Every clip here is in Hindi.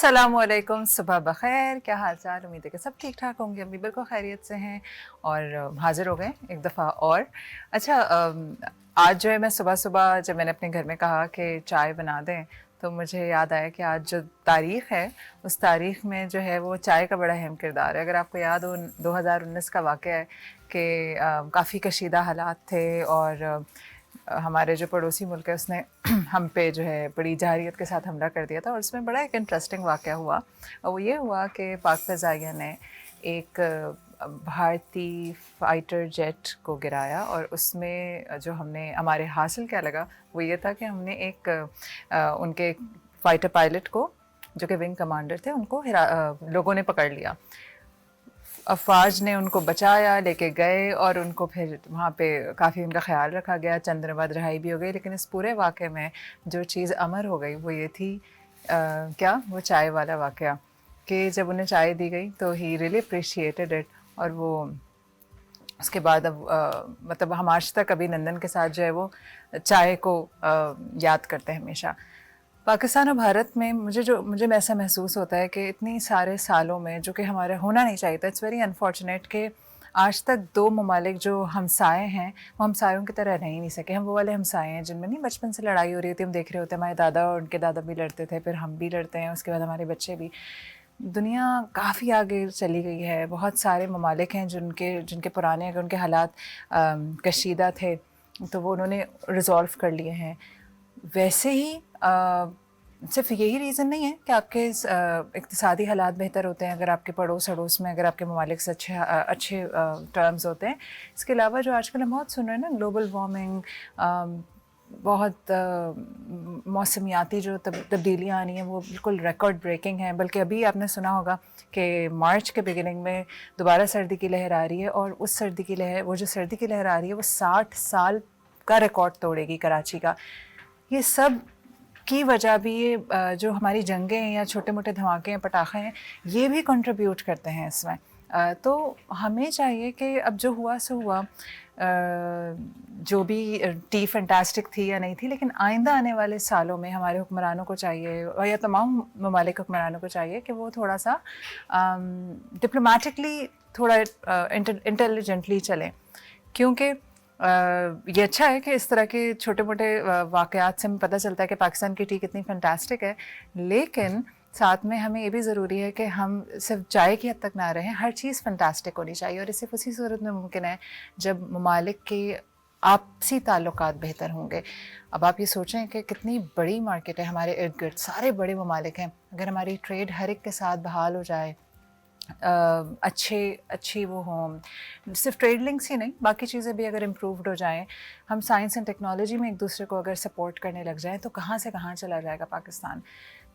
अस्सलामुअलैकुम, सुबह बखैर। क्या हाल चाल? उम्मीद है कि सब ठीक ठाक होंगे। हम भी बिल्कुल खैरियत से हैं और हाजिर हो गए एक दफ़ा और। अच्छा, आज जो है मैं सुबह सुबह जब मैंने अपने घर में कहा कि चाय बना दें तो मुझे याद आया कि आज जो तारीख़ है उस तारीख़ में जो है वो चाय का बड़ा अहम किरदार है। अगर आपको याद हो 2019 का वाक़या है कि काफ़ी कशीदा हालात थे और हमारे जो पड़ोसी मुल्क है उसने हम पे जो है बड़ी जहारियत के साथ हमला कर दिया था और उसमें बड़ा एक इंटरेस्टिंग वाक़या हुआ और वो ये हुआ कि पाक फ़िज़ाइया ने एक भारतीय फ़ाइटर जेट को गिराया और उसमें जो हमने हमारे हासिल क्या लगा वो ये था कि हमने एक उनके फ़ाइटर पायलट को जो कि विंग कमांडर थे उनको लोगों ने पकड़ लिया। अफवाज ने उनको बचाया, लेके गए और उनको फिर वहाँ पे काफ़ी उनका ख्याल रखा गया। चंद दिन बाद रिहाई भी हो गई। लेकिन इस पूरे वाक़े में जो चीज़ अमर हो गई वो ये थी क्या वो चाय वाला वाक़या कि जब उन्हें चाय दी गई तो ही रियली अप्रिशिएटेड इट। और वो उसके बाद अब मतलब हम आज तक अभिनंदन के साथ जो है वो चाय को याद करते हैं हमेशा। पाकिस्तान और भारत में मुझे ऐसा महसूस होता है कि इतनी सारे सालों में जो कि हमारा होना नहीं चाहिए था, इट्स वेरी अनफॉर्चुनेट कि आज तक दो ममालिक जो हमसाए हैं वो हमसायों की तरह रह ही नहीं सके। हम वो वाले हमसाए हैं जिनमें नहीं बचपन से लड़ाई हो रही होती, हम देख रहे होते हैं हमारे दादा और उनके दादा भी लड़ते थे, फिर हम भी लड़ते हैं, उसके बाद हमारे बच्चे भी। दुनिया काफ़ी आगे चली गई है, बहुत सारे ममालिक हैं जिनके पुराने अगर उनके हालात कशीदा थे तो वो उन्होंने रिज़ॉल्व कर लिए हैं। वैसे ही सिर्फ यही रीज़न नहीं है कि आपके इक़्तिसादी हालात बेहतर होते हैं अगर आपके पड़ोस अड़ोस में अगर आपके ममालिक से अच्छे टर्म्स होते हैं। इसके अलावा जो आजकल हम बहुत सुन रहे हैं ना, ग्लोबल वार्मिंग, बहुत मौसमियाती जो तब्दीलियाँ आनी हैं वो बिल्कुल रिकॉर्ड ब्रेकिंग हैं। बल्कि अभी आपने सुना होगा कि मार्च के बिगिनिंग में दोबारा सर्दी की लहर आ रही है और उस सर्दी की लहर वो जो सर्दी की लहर आ रही है वो 60 साल का रिकॉर्ड तोड़ेगी कराची का। ये सब की वजह भी ये जो हमारी जंगें हैं या छोटे मोटे धमाके हैं, पटाखे हैं, ये भी कंट्रीब्यूट करते हैं इसमें। तो हमें चाहिए कि अब जो हुआ सो हुआ, जो भी टी फैंटास्टिक थी या नहीं थी, लेकिन आइंदा आने वाले सालों में हमारे हुक्मरानों को चाहिए और या तमाम ममालिक हुक्मरानों को चाहिए कि वो थोड़ा सा डिप्लोमेटिकली थोड़ा इंटेलिजेंटली चलें। क्योंकि ये अच्छा है कि इस तरह के छोटे मोटे वाक़यात से हमें पता चलता है कि पाकिस्तान की टी कितनी फैंटास्टिक है, लेकिन साथ में हमें ये भी ज़रूरी है कि हम सिर्फ चाय की हद तक ना रहें, हर चीज़ फैंटास्टिक होनी चाहिए। और ये सिर्फ उसी सूरत में मुमकिन है जब ममालिक के आपसी ताल्लुकात बेहतर होंगे। अब आप ये सोचें कि कितनी बड़ी मार्केट है हमारे इर्द गिर्द, सारे बड़े ममालिक हैं। अगर हमारी ट्रेड हर एक के साथ बहाल हो जाए, अच्छी वो हों, सिर्फ ट्रेड लिंक्स ही नहीं बाकी चीज़ें भी अगर इम्प्रूव्ड हो जाएं, हम साइंस एंड टेक्नोलॉजी में एक दूसरे को अगर सपोर्ट करने लग जाएं तो कहाँ से कहाँ चला जाएगा पाकिस्तान।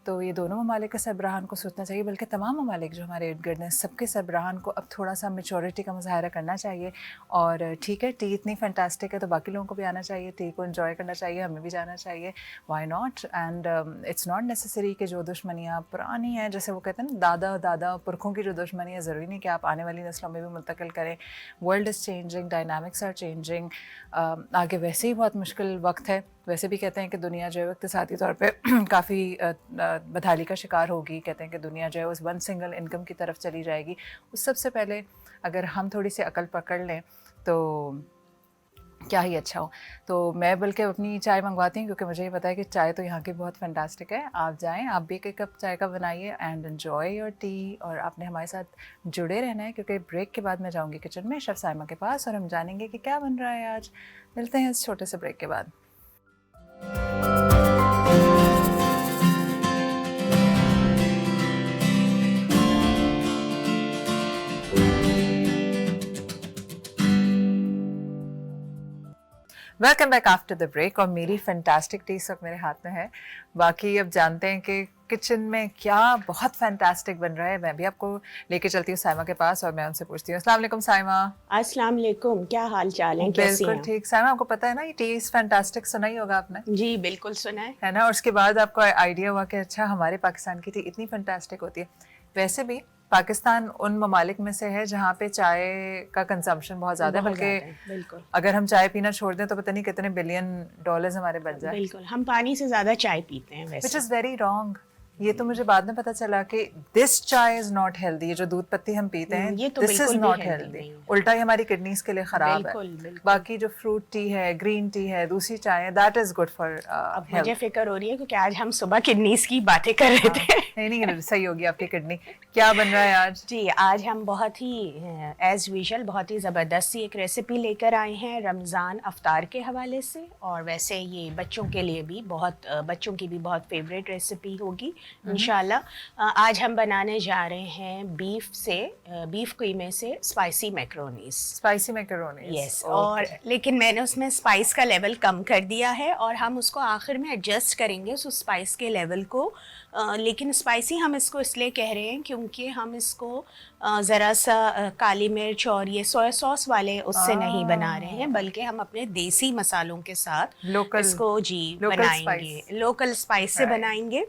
तो ये दोनों ममालिक के सरबराहान को सोचना चाहिए, बल्कि तमाम ममालिक जो हमारे इर्द गिर्द हैं सबके सरबराहान को अब थोड़ा सा मैच्योरिटी का मुजाहरा करना चाहिए। और ठीक है, टी इतनी फैंटास्टिक है तो बाकी लोगों को भी आना चाहिए, टी को एंजॉय करना चाहिए, हमें भी जाना चाहिए, why not. And it's not necessary कि जो दुश्मनियाँ पुरानी हैं, जैसे वो कहते हैं ना दादा पुरखों की जो दुश्मनी है, ज़रूरी नहीं कि आप आने वाली नस्लों में भी मुंतकिल करें। World is changing, dynamics are changing. आगे वैसे ही बहुत मुश्किल वक्त है। वैसे भी कहते हैं कि दुनिया जो है इक़्तिसादी तौर पे काफ़ी बदहाली का शिकार होगी। कहते हैं कि दुनिया जो है उस वन सिंगल इनकम की तरफ चली जाएगी। उस सबसे पहले अगर हम थोड़ी सी अकल पकड़ लें तो क्या ही अच्छा हो। तो मैं बल्कि अपनी चाय मंगवाती हूँ क्योंकि मुझे ये पता है कि चाय तो यहाँ की बहुत फैंटास्टिक है। आप जाएँ, आप भी एक कप चाय का बनाइए एंड एन्जॉय योर टी। और आपने हमारे साथ जुड़े रहना है क्योंकि ब्रेक के बाद मैं जाऊँगी किचन में शेफ़ साइमा के पास और हम जानेंगे कि क्या बन रहा है आज। मिलते हैं इस छोटे से ब्रेक के बाद। Welcome back after the break. और मेरी फैंटास्टिक टी सब मेरे हाथ में है। बाकी अब जानते हैं कि किचन में क्या बहुत फैंटास्टिक बन रहा है। मैं भी आपको लेके चलती हूँ साइमा के पास और मैं उनसे पूछती हूँ। अस्सलाम वालेकुम साइमा। अस्सलाम वालेकुम, क्या हाल चाल है, कैसी हैं? बिल्कुल ठीक। साइमा, आपको पता है ना ये टी इज़ फैंटास्टिक, सुना ही होगा आपने? जी बिल्कुल सुना है ना। और उसके बाद आपको आइडिया हुआ कि अच्छा हमारे पाकिस्तान की टी इतनी फैंटास्टिक होती है। वैसे भी पाकिस्तान उन ममालिक में से है जहाँ पे चाय का कंजम्पशन बहुत ज़्यादा है। बल्कि बिल्कुल अगर हम चाय पीना छोड़ दें तो पता नहीं कितने $1 बिलियन हमारे बच जाए। बिल्कुल हम पानी से ज़्यादा चाय पीते हैं विच वैसे। Is very wrong. ये तो मुझे बाद में पता चला कि दिस चाय इज नॉट हेल्दी, ये जो दूध पत्ती हम पीते हैं ये तो दिस इज बिल्कुल भी नॉट healthy हेल्दी, नहीं है। उल्टा ही हमारी किडनीज के लिए खराब है। बिल्कुल बिल्कुल। बाकी जो फ्रूट टी है, ग्रीन टी है, दूसरी चाय है, दैट इज गुड फॉर अब मुझे हेल्थ। फिक्र हो रही है क्योंकि आज हम सुबह किडनीज की बातें कर रहे थे। नहीं सही होगी आपकी किडनी। क्या बन रहा है आज? जी, आज हम बहुत ही एज यूजुअल बहुत ही ज़बरदस्त सी एक रेसिपी लेकर आए हैं रमज़ान अफ्तार के हवाले से, और वैसे ये बच्चों के लिए भी बहुत बच्चों की भी बहुत फेवरेट रेसिपी होगी इंशाल्लाह। आज हम बनाने जा रहे हैं बीफ कीमे से स्पाइसी मैक्रोनीस। Spicy macaronis. यस, और लेकिन मैंने उसमें स्पाइस का लेवल कम कर दिया है और हम उसको आखिर में एडजस्ट करेंगे उस स्पाइस के लेवल को। लेकिन स्पाइसी हम इसको इसलिए कह रहे हैं क्योंकि हम इसको ज़रा सा काली मिर्च और ये सोया सॉस वाले उससे नहीं बना रहे हैं, बल्कि हम अपने देसी मसालों के साथ लोकल इसको बनाएंगे, लोकल स्पाइस से बनाएंगे।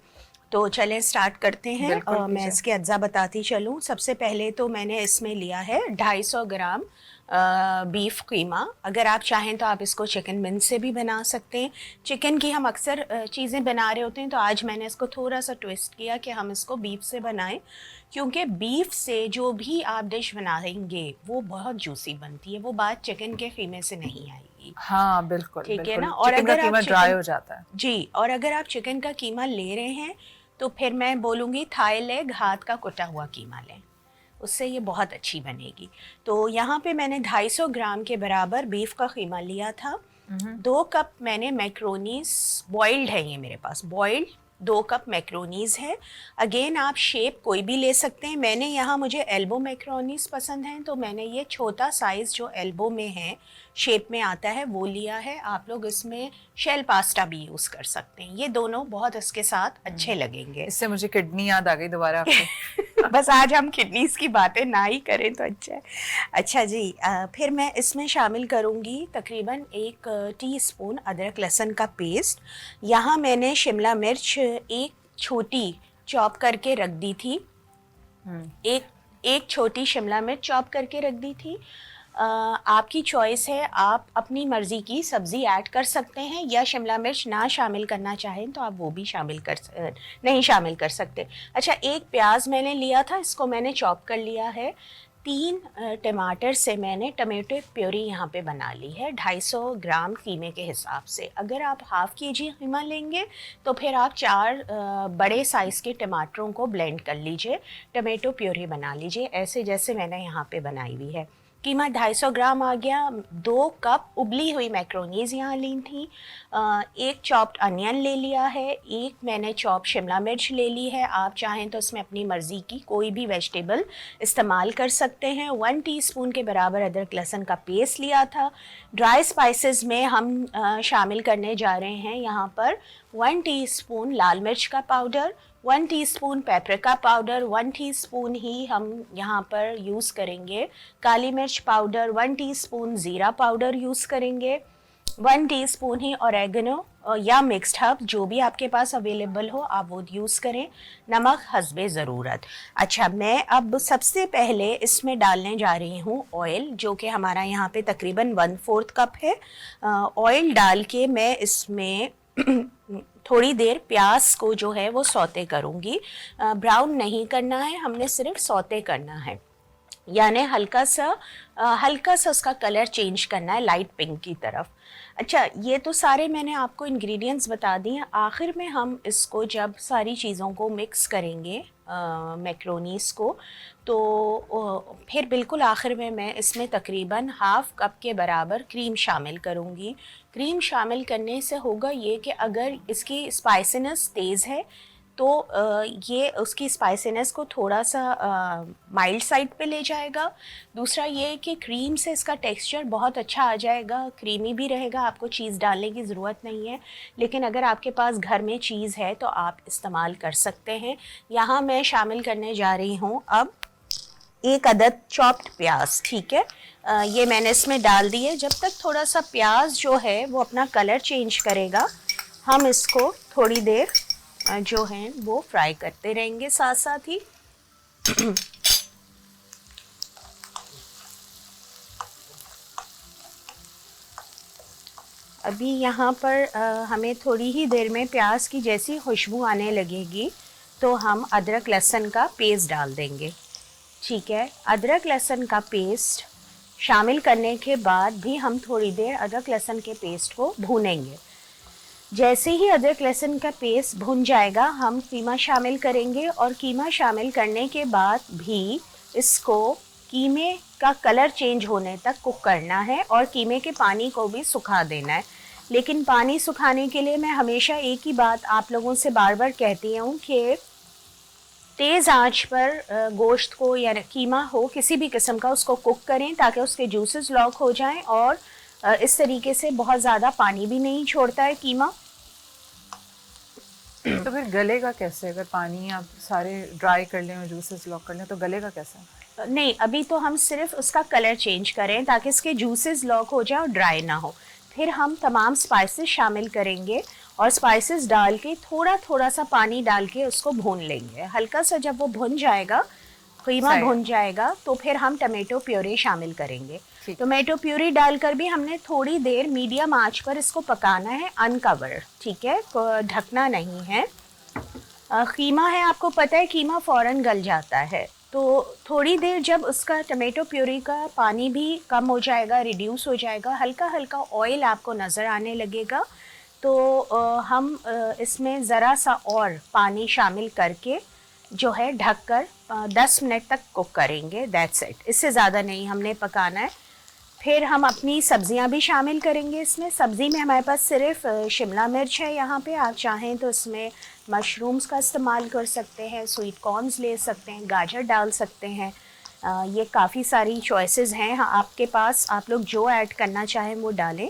तो चलें स्टार्ट करते हैं। मैं इसके अज्जा बताती चलूँ। सबसे पहले तो मैंने इसमें लिया है 250 ग्राम बीफ कीमा। अगर आप चाहें तो आप इसको चिकन मिन्स से भी बना सकते हैं। चिकन की हम अक्सर चीज़ें बना रहे होते हैं, तो आज मैंने इसको थोड़ा सा ट्विस्ट किया कि हम इसको बीफ से बनाएं, क्योंकि बीफ से जो भी आप डिश बनाएंगे वो बहुत जूसी बनती है। वो बात चिकन के कीमे से नहीं आएगी। हाँ बिल्कुल, ठीक है ना। और अगर कीमा ड्राई हो जाता है जी, और अगर आप चिकन का कीमा ले रहे हैं तो फिर मैं बोलूँगी थाई लेग, हाथ का कुटा हुआ कीमा लें, उससे ये बहुत अच्छी बनेगी। तो यहाँ पे मैंने 250 ग्राम के बराबर बीफ का कीमा लिया था। 2 कप मैंने मैक्रोनीस बॉइल्ड है, ये मेरे पास बॉइल्ड 2 कप मैक्रोनीस है। अगेन आप शेप कोई भी ले सकते हैं। मैंने यहाँ, मुझे एल्बो मैक्रोनीस पसंद हैं, तो मैंने ये छोटा साइज़ जो एल्बो में है शेप में आता है वो लिया है। आप लोग इसमें शेल पास्ता भी यूज़ कर सकते हैं, ये दोनों बहुत इसके साथ अच्छे लगेंगे। इससे मुझे किडनी याद आ गई दोबारा आपको। बस आज हम किडनीज की बातें ना ही करें तो अच्छा है। अच्छा जी, फिर मैं इसमें शामिल करूँगी तकरीबन 1 टीस्पून अदरक लहसुन का पेस्ट। यहाँ मैंने शिमला मिर्च एक छोटी चॉप करके रख दी थी। एक छोटी शिमला मिर्च चॉप करके रख दी थी। आपकी चॉइस है, आप अपनी मर्ज़ी की सब्ज़ी ऐड कर सकते हैं, या शिमला मिर्च ना शामिल करना चाहें तो आप वो भी नहीं शामिल कर सकते। अच्छा, 1 प्याज मैंने लिया था, इसको मैंने चॉप कर लिया है। 3 टमाटर से मैंने टमाटो प्योरी यहाँ पे बना ली है 250 ग्राम कीमे के हिसाब से। अगर आप हाफ़ केजी कीमा लेंगे तो फिर आप 4 बड़े साइज़ के टमाटरों को ब्लेंड कर लीजिए, टमाटो प्योरी बना लीजिए, ऐसे जैसे मैंने यहाँ पे बनाई हुई है। कीमा 250 ग्राम आ गया। 2 कप उबली हुई मैक्रोनीज़ यहाँ ली थी। 1 चॉप्ड अनियन ले लिया है। 1 मैंने चॉप शिमला मिर्च ले ली है। आप चाहें तो इसमें अपनी मर्ज़ी की कोई भी वेजिटेबल इस्तेमाल कर सकते हैं। 1 टीस्पून के बराबर अदरक लहसुन का पेस्ट लिया था। ड्राई स्पाइसेस में हम शामिल करने जा रहे हैं यहाँ पर 1 टीस्पून लाल मिर्च का powder, 1 teaspoon paprika powder, 1 teaspoon ही हम यहाँ पर यूज़ करेंगे काली मिर्च पाउडर, 1 टीस्पून ज़ीरा पाउडर यूज़ करेंगे, 1 टीस्पून ही ऑरेगनो या मिक्स्ड हर्ब, जो भी आपके पास अवेलेबल हो आप वो यूज़ करें। नमक हस्बे ज़रूरत। अच्छा, मैं अब सबसे पहले इसमें डालने जा रही हूँ ऑयल, जो कि हमारा यहाँ पे तकरीबन 1/4 कप है। ऑयल डाल के मैं इसमें थोड़ी देर प्याज को जो है वो सौते करूँगी। ब्राउन नहीं करना है, हमने सिर्फ सौते करना है, यानी हल्का सा उसका कलर चेंज करना है लाइट पिंक की तरफ। अच्छा, ये तो सारे मैंने आपको इंग्रेडिएंट्स बता दिए। आखिर में हम इसको जब सारी चीज़ों को मिक्स करेंगे मैक्रोनीस को, तो फिर बिल्कुल आखिर में मैं इसमें तकरीबन हाफ़ कप के बराबर क्रीम शामिल करूँगी। क्रीम शामिल करने से होगा ये कि अगर इसकी स्पाइसीनेस तेज़ है तो ये उसकी स्पाइसीनेस को थोड़ा सा माइल्ड साइड पे ले जाएगा। दूसरा ये है कि क्रीम से इसका टेक्सचर बहुत अच्छा आ जाएगा, क्रीमी भी रहेगा, आपको चीज़ डालने की ज़रूरत नहीं है। लेकिन अगर आपके पास घर में चीज़ है तो आप इस्तेमाल कर सकते हैं। यहाँ मैं शामिल करने जा रही हूँ अब 1 अदद चॉप्ड प्याज। ठीक है, ये मैंने इसमें डाल दी है। जब तक थोड़ा सा प्याज जो है वो अपना कलर चेंज करेगा, हम इसको थोड़ी देर जो है वो फ्राई करते रहेंगे साथ साथ ही। अभी यहाँ पर हमें थोड़ी ही देर में प्याज की जैसी खुशबू आने लगेगी तो हम अदरक लहसुन का पेस्ट डाल देंगे। ठीक है, अदरक लहसुन का पेस्ट शामिल करने के बाद भी हम थोड़ी देर अदरक लहसुन के पेस्ट को भूनेंगे। जैसे ही अदरक लहसुन का पेस्ट भुन जाएगा हम कीमा शामिल करेंगे, और कीमा शामिल करने के बाद भी इसको कीमे का कलर चेंज होने तक कुक करना है और कीमे के पानी को भी सुखा देना है। लेकिन पानी सुखाने के लिए मैं हमेशा एक ही बात आप लोगों से बार बार कहती हूँ कि तेज़ आंच पर गोश्त को या कीमा हो किसी भी किस्म का उसको कुक करें ताकि उसके जूसेस लॉक हो जाएं, और इस तरीके से बहुत ज़्यादा पानी भी नहीं छोड़ता है कीमा। तो फिर गलेगा कैसे? अगर पानी आप सारे ड्राई कर लें और जूसेस लॉक कर लें तो गलेगा कैसे? नहीं, अभी तो हम सिर्फ उसका कलर चेंज करें ताकि इसके जूसेस लॉक हो जाए और ड्राई ना हो। फिर हम तमाम स्पाइसेस शामिल करेंगे और स्पाइसेस डाल के थोड़ा थोड़ा सा पानी डाल के उसको भून लेंगे। हल्का सा जब वो भुन जाएगा, कीमा भुन जाएगा, तो फिर हम टमाटो प्यूरी शामिल करेंगे। टमाटो प्यूरी डालकर भी हमने थोड़ी देर मीडियम आंच पर इसको पकाना है, अनकवर। ठीक है, ढकना नहीं है। कीमा है, आपको पता है कीमा फ़ौरन गल जाता है, तो थोड़ी देर जब उसका टमाटो प्यूरी का पानी भी कम हो जाएगा, रिड्यूस हो जाएगा, हल्का हल्का ऑयल आपको नज़र आने लगेगा, तो हम इसमें ज़रा सा और पानी शामिल करके जो है ढककर 10 मिनट तक कुक करेंगे। दैट्स इट, इससे ज़्यादा नहीं हमने पकाना है। फिर हम अपनी सब्जियां भी शामिल करेंगे इसमें। सब्ज़ी में हमारे पास सिर्फ शिमला मिर्च है यहाँ पे। आप चाहें तो इसमें मशरूम्स का इस्तेमाल कर सकते हैं, स्वीट कॉर्न्स ले सकते हैं, गाजर डाल सकते हैं। ये काफ़ी सारी चॉइसेस हैं आपके पास, आप लोग जो ऐड करना चाहें वो डालें।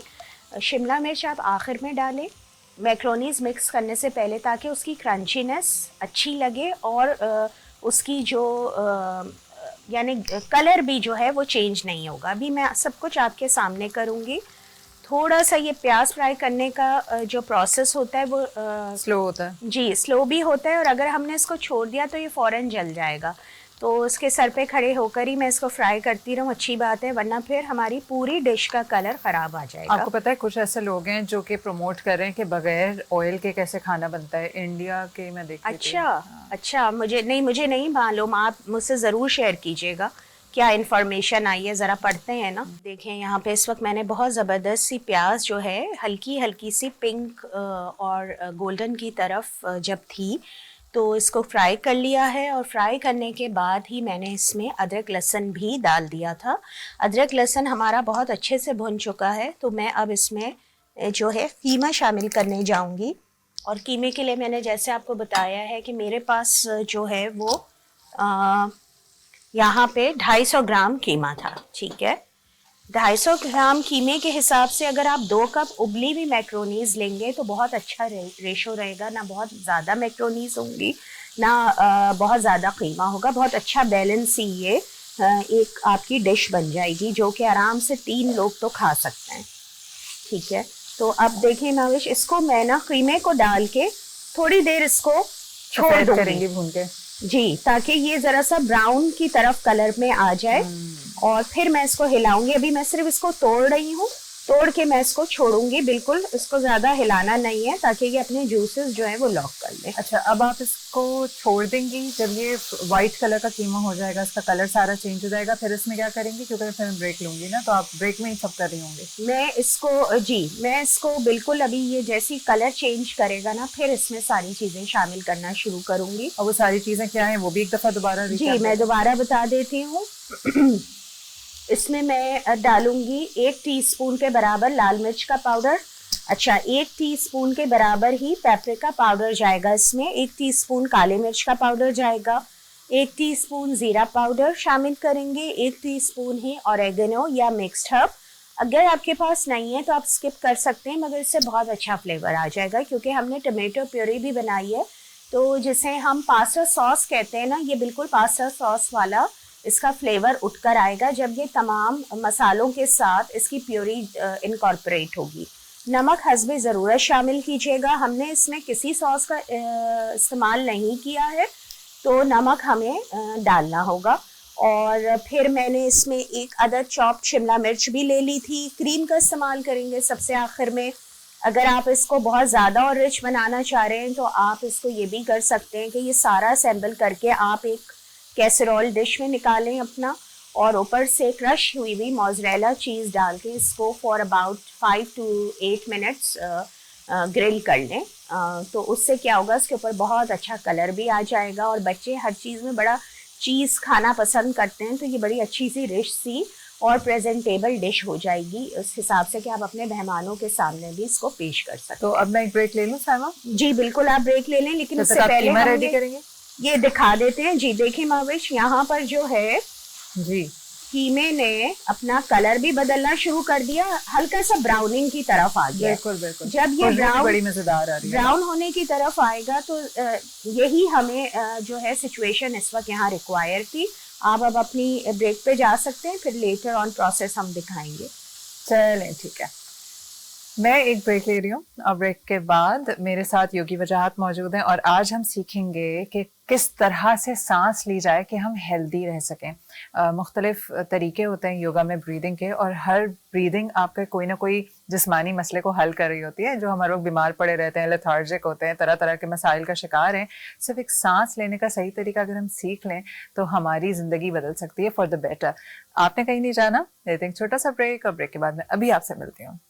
शिमला मिर्च आप आखिर में डालें मैक्रोनीज़ मिक्स करने से पहले, ताकि उसकी क्रंचीनेस अच्छी लगे और उसकी जो यानी कलर भी जो है वो चेंज नहीं होगा। अभी मैं सब कुछ आपके सामने करूँगी। थोड़ा सा ये प्याज फ्राई करने का जो प्रोसेस होता है वो स्लो होता है। जी, स्लो भी होता है, और अगर हमने इसको छोड़ दिया तो ये फ़ौरन जल जाएगा। तो उसके सर पे खड़े होकर ही मैं इसको फ्राई करती रहूँ, अच्छी बात है, वरना फिर हमारी पूरी डिश का कलर ख़राब आ जाएगा। आपको पता है कुछ ऐसे लोग हैं जो कि प्रमोट कर रहे हैं कि बगैर ऑयल के कैसे खाना बनता है, इंडिया के मैं देखती थी। अच्छा, मुझे नहीं मालूम, आप मुझसे ज़रूर शेयर कीजिएगा क्या इन्फॉर्मेशन आई है, ज़रा पढ़ते हैं ना। देखें यहाँ पे इस वक्त मैंने बहुत ज़बरदस्त सी प्याज जो है हल्की हल्की सी पिंक और गोल्डन की तरफ जब थी तो इसको फ्राई कर लिया है, और फ्राई करने के बाद ही मैंने इसमें अदरक लहसुन भी डाल दिया था। अदरक लहसुन हमारा बहुत अच्छे से भुन चुका है, तो मैं अब इसमें जो है कीमा शामिल करने जाऊंगी। और कीमे के लिए मैंने जैसे आपको बताया है कि मेरे पास जो है वो यहाँ पे 250 ग्राम कीमा था। ठीक है, 250 ग्राम कीमे के हिसाब से अगर आप 2 कप उबली हुई मैक्रोनीज़ लेंगे तो बहुत अच्छा रेशो रहेगा। ना बहुत ज़्यादा मैक्रोनीज़ होंगी, ना बहुत ज़्यादा कीमा होगा। बहुत अच्छा बैलेंस ही ये एक आपकी डिश बन जाएगी, जो कि आराम से 3 लोग तो खा सकते हैं। ठीक है, तो अब देखिए नाविश, इसको मैं ना कीमे को डाल के थोड़ी देर इसको छोड़ दूँगी भून के, जी, ताकि ये ज़रा सा ब्राउन की तरफ कलर में आ जाए, और फिर मैं इसको हिलाऊंगी। अभी मैं सिर्फ इसको तोड़ रही हूँ, तोड़ के मैं इसको छोड़ूंगी, बिल्कुल इसको ज़्यादा हिलाना नहीं है ताकि ये अपने जूसेस जो है वो लॉक कर ले। अच्छा, अब आप इसको छोड़ देंगी, जब ये वाइट कलर का कीमा हो जाएगा, इसका कलर सारा चेंज हो जाएगा, फिर इसमें क्या करेंगे? क्योंकि फिर मैं ब्रेक लूंगी ना, तो आप ब्रेक में ही सब कर रही होंगी। मैं इसको बिल्कुल अभी ये जैसी कलर चेंज करेगा ना, फिर इसमें सारी चीज़ें शामिल करना शुरू करूँगी। और वो सारी चीज़ें क्या है वो भी एक दफ़ा दोबारा जी मैं दोबारा बता देती हूँ। इसमें मैं डालूंगी 1 टीस्पून के बराबर लाल मिर्च का पाउडर। अच्छा, 1 टीस्पून के बराबर ही पेपरिका पाउडर जाएगा इसमें। 1 टीस्पून काले मिर्च का पाउडर जाएगा। 1 टीस्पून ज़ीरा पाउडर शामिल करेंगे। 1 टीस्पून ही ऑरेगेनो या मिक्स्ड हर्ब। अगर आपके पास नहीं है तो आप स्किप कर सकते हैं, मगर इससे बहुत अच्छा फ्लेवर आ जाएगा, क्योंकि हमने टमाटो प्यूरी भी बनाई है। तो जिसे हम पास्ता सॉस कहते हैं ना, ये बिल्कुल पास्ता सॉस वाला इसका फ्लेवर उठकर आएगा जब ये तमाम मसालों के साथ इसकी प्यूरी इनकॉर्पोरेट होगी। नमक हस्बे ज़रूरत शामिल कीजिएगा। हमने इसमें किसी सॉस का इस्तेमाल नहीं किया है, तो नमक हमें डालना होगा। और फिर मैंने इसमें 1 अदद चॉप्ड शिमला मिर्च भी ले ली थी। क्रीम का इस्तेमाल करेंगे सबसे आखिर में। अगर आप इसको बहुत ज़्यादा और रिच बनाना चाह रहे हैं तो आप इसको ये भी कर सकते हैं कि ये सारा असेंबल करके आप एक कैसरोल डिश में निकालें अपना, और ऊपर से क्रश हुई हुई मोज़रेला चीज़ डाल के इसको for about 5 to 8 minutes grill कर लें। तो उससे क्या होगा, उसके ऊपर बहुत अच्छा कलर भी आ जाएगा, और बच्चे हर चीज़ में बड़ा चीज़ खाना पसंद करते हैं, तो ये बड़ी अच्छी सी रिच सी और प्रेजेंटेबल डिश हो जाएगी उस हिसाब से कि आप अपने मेहमानों के सामने भी इसको पेश कर सकते हैं। तो अब मैं एक ब्रेक ले लूँ साइमा? जी बिल्कुल, आप ब्रेक ले लें, लेकिन उससे पहले कीमा हम रेडी करेंगे। ये दिखा देते हैं। जी देखिए महाविश, यहाँ पर जो है जी कीमे ने अपना कलर भी बदलना शुरू कर दिया, हल्का सा ब्राउनिंग की तरफ आ गया। बिल्कुल बिल्कुल। जब ये बड़ी मजेदार आ रही है, ब्राउन होने की तरफ आएगा तो यही हमें जो है सिचुएशन इस वक्त यहाँ रिक्वायर थी। आप अब अपनी ब्रेक पे जा सकते हैं, फिर लेटर ऑन प्रोसेस हम दिखाएंगे। चलें ठीक है, मैं एक ब्रेक ले रही हूँ और ब्रेक के बाद मेरे साथ योगी वजाहत मौजूद हैं और आज हम सीखेंगे कि किस तरह से सांस ली जाए कि हम हेल्दी रह सकें। मुख्तलिफ तरीके होते हैं योगा में ब्रीदिंग के, और हर ब्रीदिंग आपके कोई ना कोई जिस्मानी मसले को हल कर रही होती है। जो हमारे लोग बीमार पड़े रहते हैं, लेथार्जिक होते हैं, तरह तरह के मसाइल का शिकार हैं, सिर्फ एक सांस लेने का सही तरीका अगर हम सीख लें तो हमारी ज़िंदगी बदल सकती है फॉर द बेटर। आपने कहीं नहीं जाना, लेते हैं छोटा सा ब्रेक, और ब्रेक के बाद में अभी आपसे मिलती हूँ।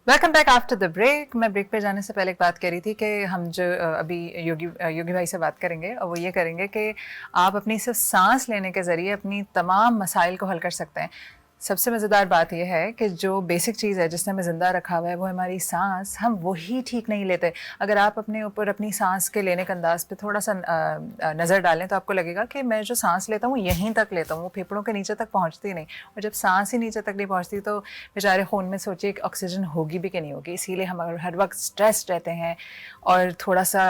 Welcome back after the break. मैं ब्रेक पे जाने से पहले एक बात कह रही थी कि हम जो अभी योगी भाई से बात करेंगे, और वो ये करेंगे कि आप अपनी सिर्फ सांस लेने के ज़रिए अपनी तमाम मसाइल को हल कर सकते हैं। सबसे मज़ेदार बात यह है कि जो बेसिक चीज़ है जिसने हमें ज़िंदा रखा हुआ है वो हमारी सांस, हम वही ठीक नहीं लेते। अगर आप अपने ऊपर अपनी सांस के लेने के अंदाज पे थोड़ा सा नज़र डालें तो आपको लगेगा कि मैं जो सांस लेता हूँ यहीं तक लेता हूँ, वो फेफड़ों के नीचे तक पहुँचती नहीं। और जब सांस ही नीचे तक नहीं पहुँचती तो बेचारे खून में सोचिए कि ऑक्सीजन होगी भी कि नहीं होगी। इसीलिए हम हर वक्त स्ट्रेस रहते हैं और थोड़ा सा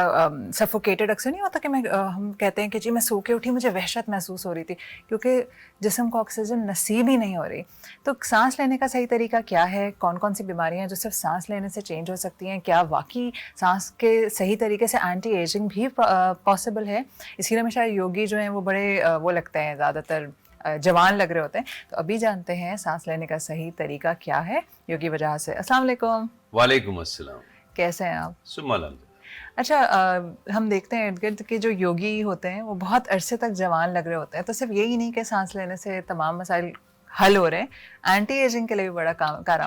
सफोकेटेड। अक्सर नहीं होता कि हम कहते हैं कि जी मैं सो के उठी, मुझे वहशत महसूस हो रही थी, क्योंकि जिस्म को ऑक्सीजन नसीब ही नहीं हो रही। तो सांस लेने का सही तरीका क्या है, कौन कौन सी बीमारियां हैं जो सिर्फ सांस लेने से चेंज हो सकती हैं, क्या वाकई सांस के सही तरीके से एंटी एजिंग भी पॉसिबल है। इसीलिए में शायद योगी जो हैं वो बड़े वो लगते हैं, ज़्यादातर जवान लग रहे होते हैं। तो अभी जानते हैं सांस लेने का सही तरीका क्या है योगी वजह से। अस्सलाम वालेकुम। वालेकुम अस्सलाम। कैसे हैं आप? सुम्मा। अच्छा, हम देखते हैं इर्द गिर्द के जो योगी होते हैं वो बहुत अरसे तक जवान लग रहे होते हैं। तो सिर्फ यही नहीं कि सांस लेने से तमाम मसाइल हल हो रहे हैं, एंटी एजिंग के लिए भी बड़ा कारगर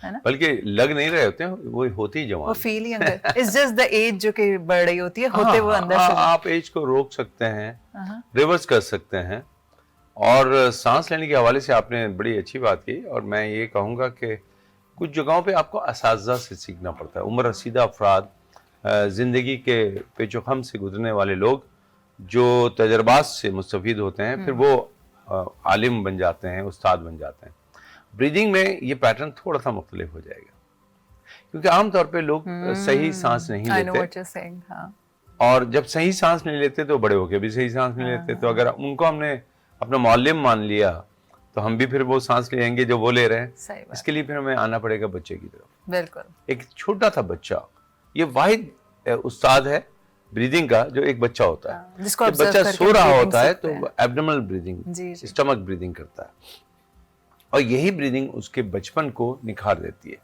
है ना। बल्कि लग नहीं रहे होते हैं, वो होती ही जवान, वो फील ही अंदर, इट्स जस्ट द एज जो कि बढ़ रही होती है, होते वो अंदर से। आप एज को रोक सकते हैं, रिवर्स कर सकते हैं। और सांस लेने के हवाले से आपने बड़ी अच्छी बात की, और मैं ये कहूँगा कि कुछ जगहों पे आपको असातिज़ा से सीखना पड़ता है। उम्र रसीदा अफराद, ज़िंदगी के पेचोखम से गुजरने वाले लोग जो तजर्बात से मुस्तफ़ीद होते हैं, फिर वो आलिम बन जाते हैं, उस्ताद बन जाते हैं। ब्रीदिंग में ये पैटर्न थोड़ा सा मुख्तलिफ हो जाएगा, क्योंकि आमतौर पे लोग सही सांस नहीं लेते, और जब सही सांस नहीं लेते तो बड़े होके भी सही सांस नहीं लेते। तो अगर उनको हमने अपना मौलिम मान लिया तो हम भी फिर वो सांस लेंगे जो वो ले रहे हैं। इसके लिए फिर हमें आना पड़ेगा बच्चे की तरफ। बिल्कुल। एक छोटा सा बच्चा, ये वाहिद उस्ताद है ब्रीदिंग का जो एक बच्चा होता है। जिसको बच्चा सो रहा होता है तो एब्डोमिनल ब्रीदिंग, स्टमक ब्रीदिंग करता है, और यही ब्रीदिंग उसके बचपन को निखार देती है।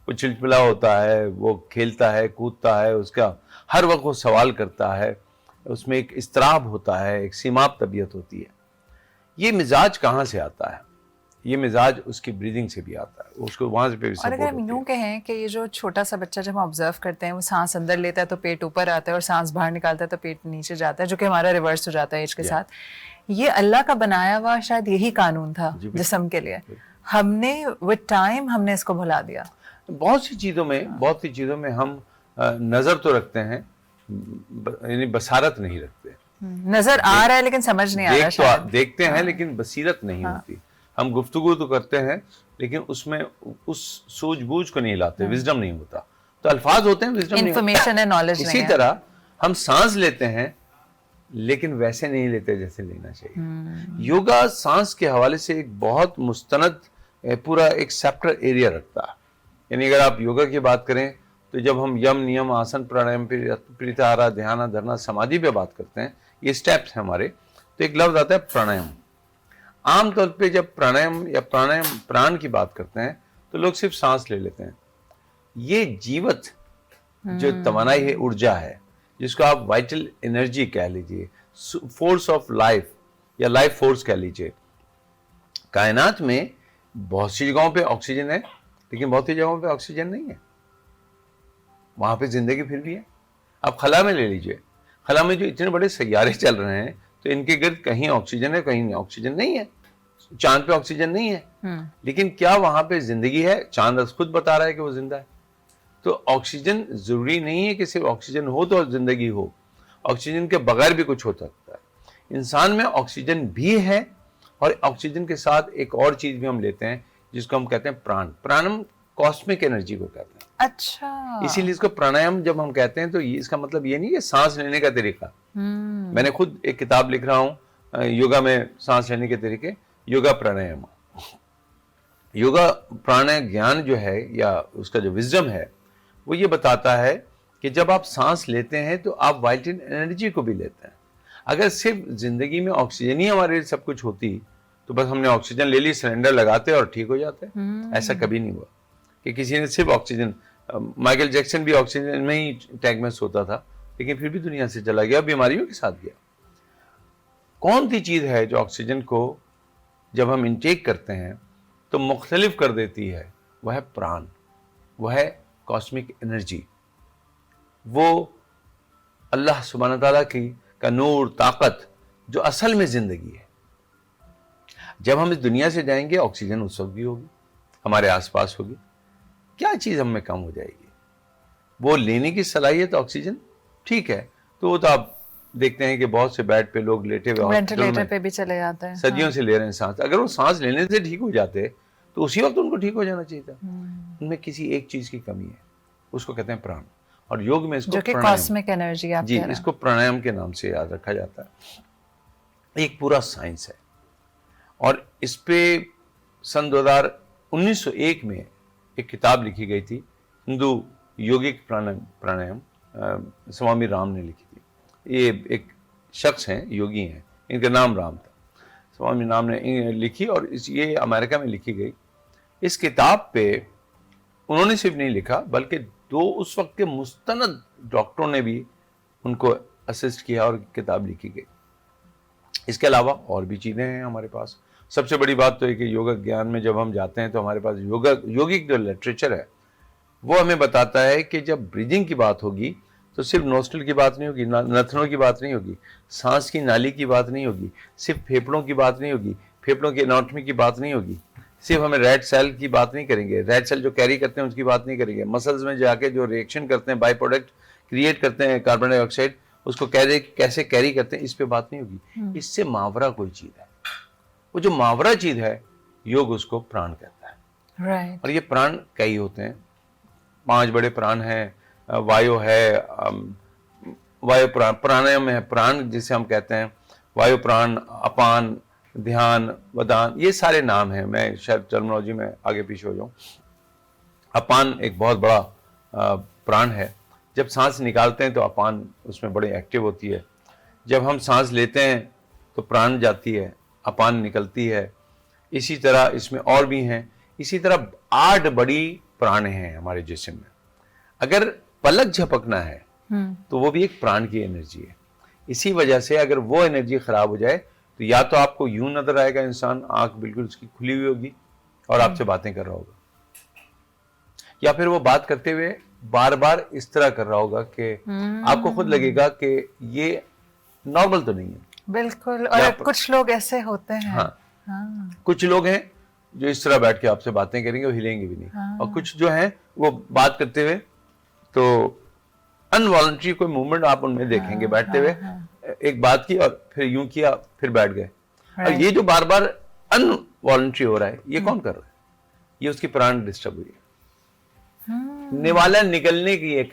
वो चिलचिला होता है, वो खेलता है, कूदता है, उसका हर वक्त वो सवाल करता है, उसमें एक इस्तराब होता है, एक सीमाब तबीयत होती है। ये मिजाज कहाँ से आता है? ये मिजाज उसकी ब्रीदिंग से भी आता है, उसको वहाँ से भी और अगर हम यूँ कहें कि ये जो छोटा सा बच्चा जब हम ऑब्जर्व करते हैं, वो सांस अंदर लेता है तो पेट ऊपर आता है, और सांस बाहर निकालता है तो पेट नीचे जाता है, जो कि हमारा रिवर्स हो जाता है एज के साथ। ये अल्लाह का बनाया हुआ शायद यही कानून था जिस्म के लिए। हमने विद टाइम हमने इसको भुला दिया। बहुत सी चीज़ों में हम नज़र तो रखते हैं, यानी बसारत नहीं रखते। नजर आ रहा है लेकिन समझ नहीं आ रहा। देखते हैं लेकिन बसीरत नहीं होती। हम गुफ्तगू तो करते हैं लेकिन उसमें उस सूझबूझ को नहीं लाते, विजडम नहीं होता। तो अल्फाज होते हैं, विजडम नहीं, इंफॉर्मेशन है, नॉलेज नहीं है। इसी तरह हम सांस लेते हैं लेकिन वैसे नहीं लेते जैसे लेना चाहिए। योगा सांस के हवाले से एक बहुत मुस्तनद पूरा एक सेपरेट एरिया रखता है। यानी अगर आप योगा की बात करें तो जब हम यम नियम आसन प्राणायाम प्रत्याहार ध्यान धारणा समाधि पे बात करते हैं, ये स्टेप्स हैं हमारे, तो एक लफ्ज आता है प्राणायाम। आमतौर पे जब प्राणायाम या प्राण की बात करते हैं तो लोग सिर्फ सांस ले लेते हैं। ये जीवत जो तवानाई है, ऊर्जा है, जिसको आप वाइटल एनर्जी कह लीजिए, फोर्स ऑफ लाइफ या लाइफ फोर्स कह लीजिए। कायनात में बहुत सी जगहों पे ऑक्सीजन है, लेकिन बहुत सी जगहों पे ऑक्सीजन नहीं है। वहां पे जिंदगी फिर भी है। आप खला में ले लीजिए, खला में जो इतने बड़े सैयारे चल रहे हैं, तो इनके गिर्द कहीं ऑक्सीजन है, कहीं ऑक्सीजन नहीं है। चांद पे ऑक्सीजन नहीं है, लेकिन क्या वहां पे जिंदगी है? चांद खुद बता रहा है कि वो जिंदा है। तो ऑक्सीजन जरूरी नहीं है कि सिर्फ ऑक्सीजन हो तो जिंदगी हो, ऑक्सीजन के बगैर भी कुछ हो सकता है। इंसान में ऑक्सीजन भी है, और ऑक्सीजन के साथ एक और चीज भी हम लेते हैं जिसको हम कहते हैं प्राण। प्राणम कॉस्मिक एनर्जी को कहते हैं। अच्छा, इसीलिए इसको प्राणायाम जब हम कहते हैं तो इसका मतलब ये नहीं है सांस लेने का तरीका। मैंने खुद एक किताब लिख रहा हूं योगा में सांस लेने के तरीके, योगा प्राणायाम। योगा प्राणायाम ज्ञान जो है या उसका जो विजडम है वो ये बताता है कि जब आप सांस लेते हैं तो आप वाइटल एनर्जी को भी लेते हैं। अगर सिर्फ जिंदगी में ऑक्सीजन ही हमारे लिए सब कुछ होती तो बस हमने ऑक्सीजन ले ली, सिलेंडर लगाते और ठीक हो जाते। ऐसा कभी नहीं हुआ कि किसी ने सिर्फ ऑक्सीजन, माइकल जैक्सन भी ऑक्सीजन में ही टैंक में सोता था, लेकिन फिर भी दुनिया से चला गया, बीमारियों के साथ गया। कौन सी चीज है जो ऑक्सीजन को जब हम इनटेक करते हैं तो मुख्तलिफ कर देती है? वह है प्राण, वह है कॉस्मिक एनर्जी, वो अल्लाह सुब्हान तआला की का नूर, ताकत, जो असल में जिंदगी है। जब हम इस दुनिया से जाएंगे ऑक्सीजन उस वक्त भी होगी, हमारे आसपास होगी। क्या चीज हम में कम हो जाएगी? वो लेने की सलाहियत ऑक्सीजन, ठीक है। तो वो तो आप देखते हैं कि बहुत से बेड पे लोग लेटे हुए वेंटिलेटर पे भी चले जाते हैं, सदियों से ले रहे हैं सांस। अगर वो सांस लेने से ठीक हो जाते तो उसी वक्त उनको ठीक हो जाना चाहिए था। उनमें किसी एक चीज की कमी है, उसको कहते हैं प्राण। और योग में इसको जो कि कॉस्मिक एनर्जी आप जी, इसको प्राणायाम के नाम से याद रखा जाता है। एक पूरा साइंस है, और इस पे सन 1901 में एक किताब लिखी गई थी, हिंदू योगिक प्राणायाम, स्वामी राम ने लिखी थी। ये एक शख्स हैं, योगी हैं, इनका नाम राम था। स्वामी राम ने लिखी और ये अमेरिका में लिखी गई। इस किताब पे उन्होंने सिर्फ नहीं लिखा, बल्कि दो उस वक्त के मुस्तनद डॉक्टरों ने भी उनको असिस्ट किया और किताब लिखी गई। इसके अलावा और भी चीज़ें हैं हमारे पास। सबसे बड़ी बात तो है कि योगा ज्ञान में जब हम जाते हैं तो हमारे पास योगिक जो लिटरेचर है वो हमें बताता है कि जब ब्रीदिंग की बात होगी तो सिर्फ नोस्ट्रल की बात नहीं होगी, नथनों की बात नहीं होगी, सांस की नाली की बात नहीं होगी, सिर्फ फेफड़ों की बात नहीं होगी, फेफड़ों की एनाटॉमी की बात नहीं होगी, सिर्फ हमें रेड सेल की बात नहीं करेंगे, रेड सेल जो कैरी करते हैं उसकी बात नहीं करेंगे, मसल्स में जाके जो रिएक्शन करते हैं, बाई प्रोडक्ट क्रिएट करते हैं कार्बन डाइऑक्साइड, उसको कैसे कैरी करते हैं, इस पे बात नहीं होगी। इससे मावरा कोई चीज है, वो जो मावरा चीज है योग उसको प्राण कहता है। राइट। और ये प्राण कई होते हैं, 5 बड़े प्राण हैं। वायु है, वायु प्राणायाम है, प्राण जिसे हम कहते हैं, वायु प्राण, अपान, ध्यान, वदान, ये सारे नाम हैं। मैं शायद टर्मिनोलॉजी में आगे पीछे हो जाऊं। अपान एक बहुत बड़ा प्राण है। जब सांस निकालते हैं तो अपान उसमें बड़ी एक्टिव होती है। जब हम सांस लेते हैं तो प्राण जाती है, अपान निकलती है। इसी तरह इसमें और भी हैं। इसी तरह 8 बड़ी प्राण हैं हमारे जिस्म में। अगर पलक झपकना है तो वो भी एक प्राण की एनर्जी है। इसी वजह से अगर वो एनर्जी खराब हो जाए तो या तो आपको यूं नजर आएगा इंसान, आंख बिल्कुल उसकी खुली हुई होगी और आपसे बातें कर रहा होगा, या फिर वो बात करते हुए बार बार इस तरह कर रहा होगा कि आपको खुद लगेगा कि ये नॉर्मल तो नहीं है। बिल्कुल। और कुछ लोग ऐसे होते हैं। हाँ। कुछ लोग हैं जो इस तरह बैठ के आपसे बातें करेंगे, वो हिलेंगे भी नहीं। और कुछ जो हैं वो बात करते हुए तो अनवॉलंटरी कोई मूवमेंट आप उनमें देखेंगे, बैठते हुए एक बात की और फिर यूं किया फिर बैठ गए। और ये जो बार बार अनवॉलंटरी हो रहा है, ये कौन कर रहा है? ये उसकी प्राण डिस्टर्ब हुई है। निवाला निकलने की एक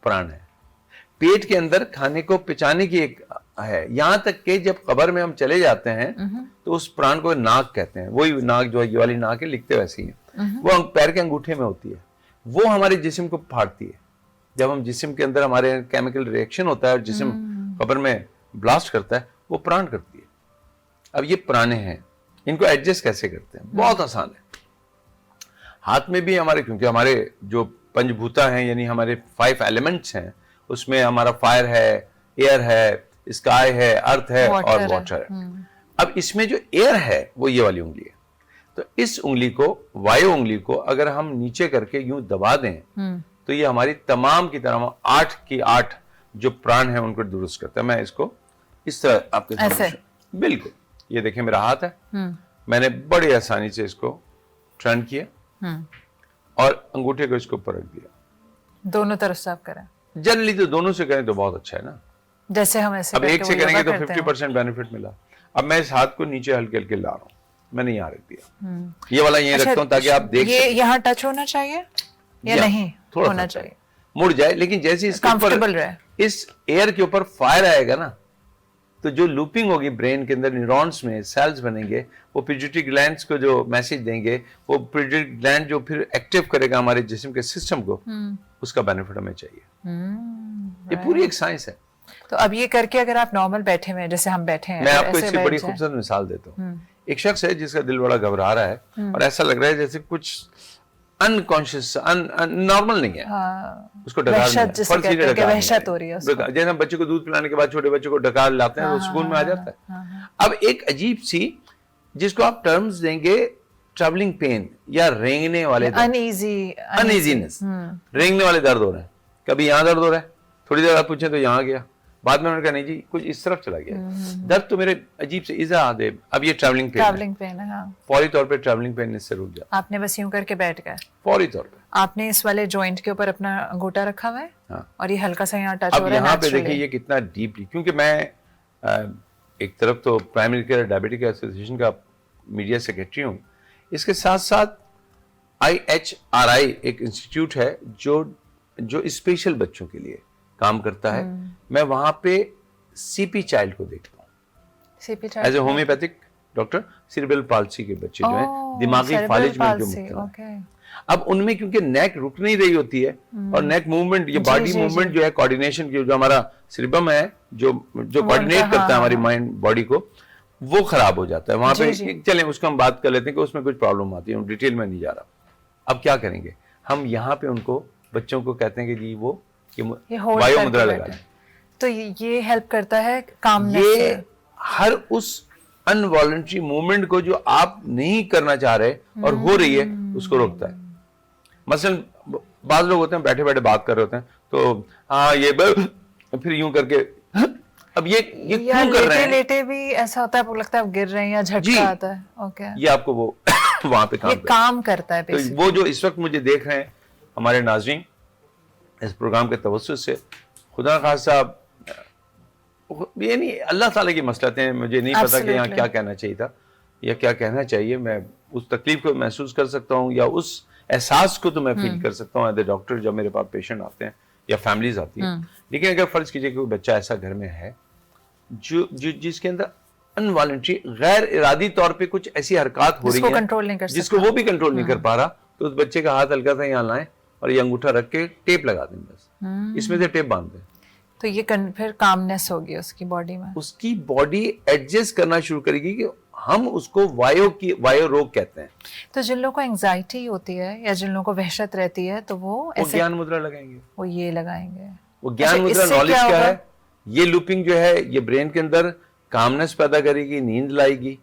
प्राण है। पेट के अंदर खाने को पचाने की एक है। यहाँ तक कि जब कब्र में हम चले जाते हैं तो उस प्राण को नाक कहते हैं, वही नाक जो है ये वाली नाक है, लिखते वैसे ही है, वो पैर के अंगूठे में होती है, वो हमारे जिस्म को फाड़ती है। जब हम जिस्म के अंदर हमारे केमिकल रिएक्शन होता है और जिस्म कब्र में ब्लास्ट करता है, वो प्राण करती है। अब ये प्राणे हैं, इनको एडजस्ट कैसे करते हैं? बहुत आसान है। हाथ में भी हमारे, क्योंकि हमारे जो पंचभूता हैं यानी हमारे 5 एलिमेंट्स हैं, उसमें हमारा फायर है, एयर है, स्काई है, अर्थ है और वाटर है। अब इसमें जो एयर है वो ये वाली उंगली है, तो इस उंगली को, वायु उंगली को अगर हम नीचे करके यूं दबा दें तो ये हमारी तमाम की तरह 8 की 8 जो प्राण है उनको दुरुस्त करता है। मैं इसको इस तरह आपके सामने, बिल्कुल, ये देखिए मेरा हाथ है, मैंने बड़ी आसानी से इसको टर्न किया और अंगूठे को इसके ऊपर रख दिया। दोनों तरफ से आप करें? जनरली तो दोनों से करें तो बहुत अच्छा है ना। जैसे हम ऐसे अब एक से करेंगे तो 50% बेनिफिट मिला। अब मैं इस हाथ को नीचे हल्के हल्के ला रहा हूँ, मैंने यहाँ रख दिया, ये वाला यहीं रखता हूँ ताकि आप देख ये यहाँ टच होना चाहिए या नहीं थोड़ा होना चाहिए, मुड़ जाए, लेकिन जैसे इसके कंफर्टेबल रहे, ऊपर इस एयर के ऊपर फायर आएगा ना, तो जो लूपिंग होगी ब्रेन के अंदर, न्यूरॉन्स में सेल्स बनेंगे, वो पिट्यूटरी ग्लैंड्स को जो मैसेज देंगे, वो पिट्यूटरी ग्लैंड जो फिर एक्टिव करेगा हमारे जिस्म के सिस्टम को, उसका बेनिफिट हमें चाहिए। ये पूरी एक साइंस है। तो अब ये करके अगर आप नॉर्मल बैठे हुए हैं, जैसे हम बैठे हैं, मैं आपको इससे बड़ी खूबसूरत मिसाल देता हूँ। एक शख्स है जिसका दिल बड़ा घबरा रहा है और ऐसा लग रहा है जैसे कुछ अनकॉन्शियस, नॉर्मल नहीं है, उसको डकार वहशत हो रही है उसको। जैसे हम बच्चे को दूध पिलाने के बाद छोटे बच्चे को डकार लाते हैं, वो सुकून में आ जाता है। अब एक अजीब सी, जिसको आप टर्म्स देंगे ट्रैवलिंग पेन या रेंगने वाले अनईजीनेस, रेंगने वाले दर्द हो रहे हैं, कभी यहाँ दर्द हो रहा है, थोड़ी देर आप पूछे तो यहाँ गया, बाद में उन्होंने कहा नहीं जी कुछ इस तरफ चला गया, दर्द तो मेरे अजीब से इजा आदे, अब ये ट्रैवलिंग पेन है, हाँ। फौरी तौर पे ट्रैवलिंग पेन इससे रुक जाए। आपने बस यूं करके बैठ गए, फौरी तौर पे आपने इस वाले जॉइंट के ऊपर अपना अंगूठा रखा हुआ है, हाँ। और ये हल्का सा यहाँ टच हो रहा है। यहाँ पे देखिए ये कितना डीपली, क्योंकि मैं एक तरफ तो प्राइमरी केयर डायबिटिक एसोसिएशन का मीडिया सेक्रेटरी हूँ, इसके साथ साथ IHRI एक इंस्टीट्यूट है जो स्पेशल बच्चों के लिए काम करता है। मैं वहां पे CP चाइल्ड को देखता हूँ as a homeopathic doctor, cerebral palsy के बच्चे जो हैं, दिमागी फालिज में जो मुब्तला हैं। अब उनमें क्योंकि नेक रुक नहीं रही होती है और नेक मूवमेंट, ये बॉडी मूवमेंट जो है, कोऑर्डिनेशन की जो हमारा सिरबम है जो कोऑर्डिनेट करता है हमारी माइंड बॉडी को, वो खराब हो जाता है वहां पे। चलें उसको हम बात कर लेते हैं कि उसमें कुछ प्रॉब्लम आती है, डिटेल में नहीं जा रहा। अब क्या करेंगे हम, यहाँ पे उनको बच्चों को कहते हैं कि जी वो वायु मुद्रा लगा लें, तो ये हेल्प करता है कामनेस ये हर उस अनवॉलंटरी मूवमेंट को जो आप नहीं करना चाह रहे और हो रही है उसको रोकता है। मसलन बात लोग होते हैं बैठे बैठे बात कर रहे होते हैं, तो हाँ ये फिर यूं करके, अब ये क्यों कर रहे हैं? लेटे भी ऐसा होता है, आपको लगता है आप गिर रहे हैं या झटका आता है, ओके, ये आपको वो वहां पे काम करता है। तो वो जो इस वक्त मुझे देख रहे हैं हमारे नाज़रीन इस प्रोग्राम के तवज्जुह से, खुदा खासा ये नहीं, अल्लाह ताला की मसलतें हैं, मुझे नहीं पता कि यहाँ क्या कहना चाहिए था या क्या कहना चाहिए। मैं उस तकलीफ को महसूस कर सकता हूँ या उस एहसास को तो मैं फील कर सकता हूँ एज ए डॉक्टर, जब मेरे पास पेशेंट आते हैं या फैमिलीज आती हैं। लेकिन अगर फर्ज कीजिए कि कोई बच्चा ऐसा घर में है जिसके अंदर अनवॉलंटरी, गैर इरादी तौर पे कुछ ऐसी हरकत हो रही है जिसको वो भी कंट्रोल नहीं कर पा रहा, तो उस बच्चे का हाथ हल्का सा यहाँ लाएं और ये अंगूठा रख के टेप लगा दें, बस इसमें से टेप बांध दें, तो ये फिर कामनेस होगी उसकी बॉडी में, उसकी बॉडी एडजस्ट करना शुरू करेगी कि हम उसको वायु रोग कहते हैं। तो जिन लोगों को एंजाइटी होती है या जिन लोगों को वहशत रहती है, तो वो ऐसे ज्ञान मुद्रा लगाएंगे, वो ये लगाएंगे। वो ज्ञान मुद्रा नॉलेज क्या है, ये लूपिंग जो है ये ब्रेन के अंदर कामनेस पैदा करेगी, नींद लाएगी,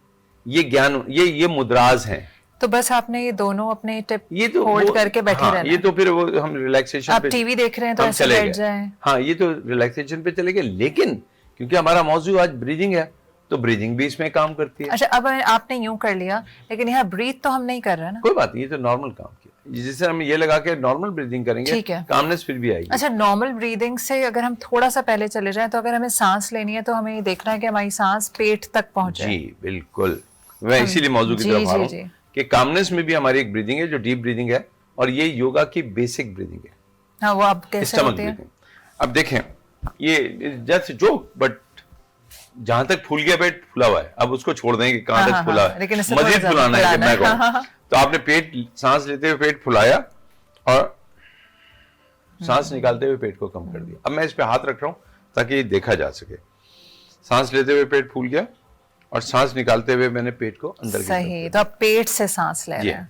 ये ज्ञान, ये मुद्राज हैं। तो बस आपने ये दोनों अपने टिप तो होल्ड करके बैठे रहना। ये तो फिर वो हम रिलैक्सेशन पे, आप टीवी देख रहे हैं तो ऐसे बैठ जाएं। हाँ, ये तो रिलैक्सेशन पे चले गए, लेकिन क्योंकि हमारा मौजू आज ब्रीदिंग है, तो ब्रीदिंग भी इसमें काम करती है। अच्छा, अब आपने यूं कर लिया, लेकिन यहाँ ब्रीथ तो हम नहीं कर रहे ना। कोई बात नहीं, ये तो नॉर्मल काम किया, जिससे हम ये लगा के नॉर्मल ब्रीदिंग करेंगे, ठीक है, कामनेस फिर भी आएगी। अच्छा, नॉर्मल ब्रीदिंग से अगर हम थोड़ा सा पहले चले जाएं, तो अगर हमें सांस लेनी है तो हमें ये देखना है कि हमारी सांस पेट तक पहुंचे। जी बिल्कुल, मैं इसीलिए मौजू की तरफ आ रहा हूँ कि कामनेस में भी हमारी एक ब्रीदिंग है जो डीप ब्रीदिंग है, और ये योगा की बेसिक ब्रीदिंग है। हाँ, वो अब कैसे होती है? अब देखें, ये जस्ट जोक, बट जहां तक फूल गया पेट फूला हुआ है, अब उसको छोड़ देंगे कहां तक फूला है, लेकिन इससे मजीद थोड़ा फुलाना है कि फुलाना मैं है। कहूं। तो आपने पेट, सांस लेते हुए पेट फुलाया और सांस निकालते हुए पेट को कम कर दिया। अब मैं इस पे हाथ रख रहा हूं ताकि देखा जा सके। सांस लेते हुए पेट फूल गया और सांस निकालते हुए मैंने पेट को अंदर की तरफ सही, तो आप पेट से सांस ले रहे ये। हैं।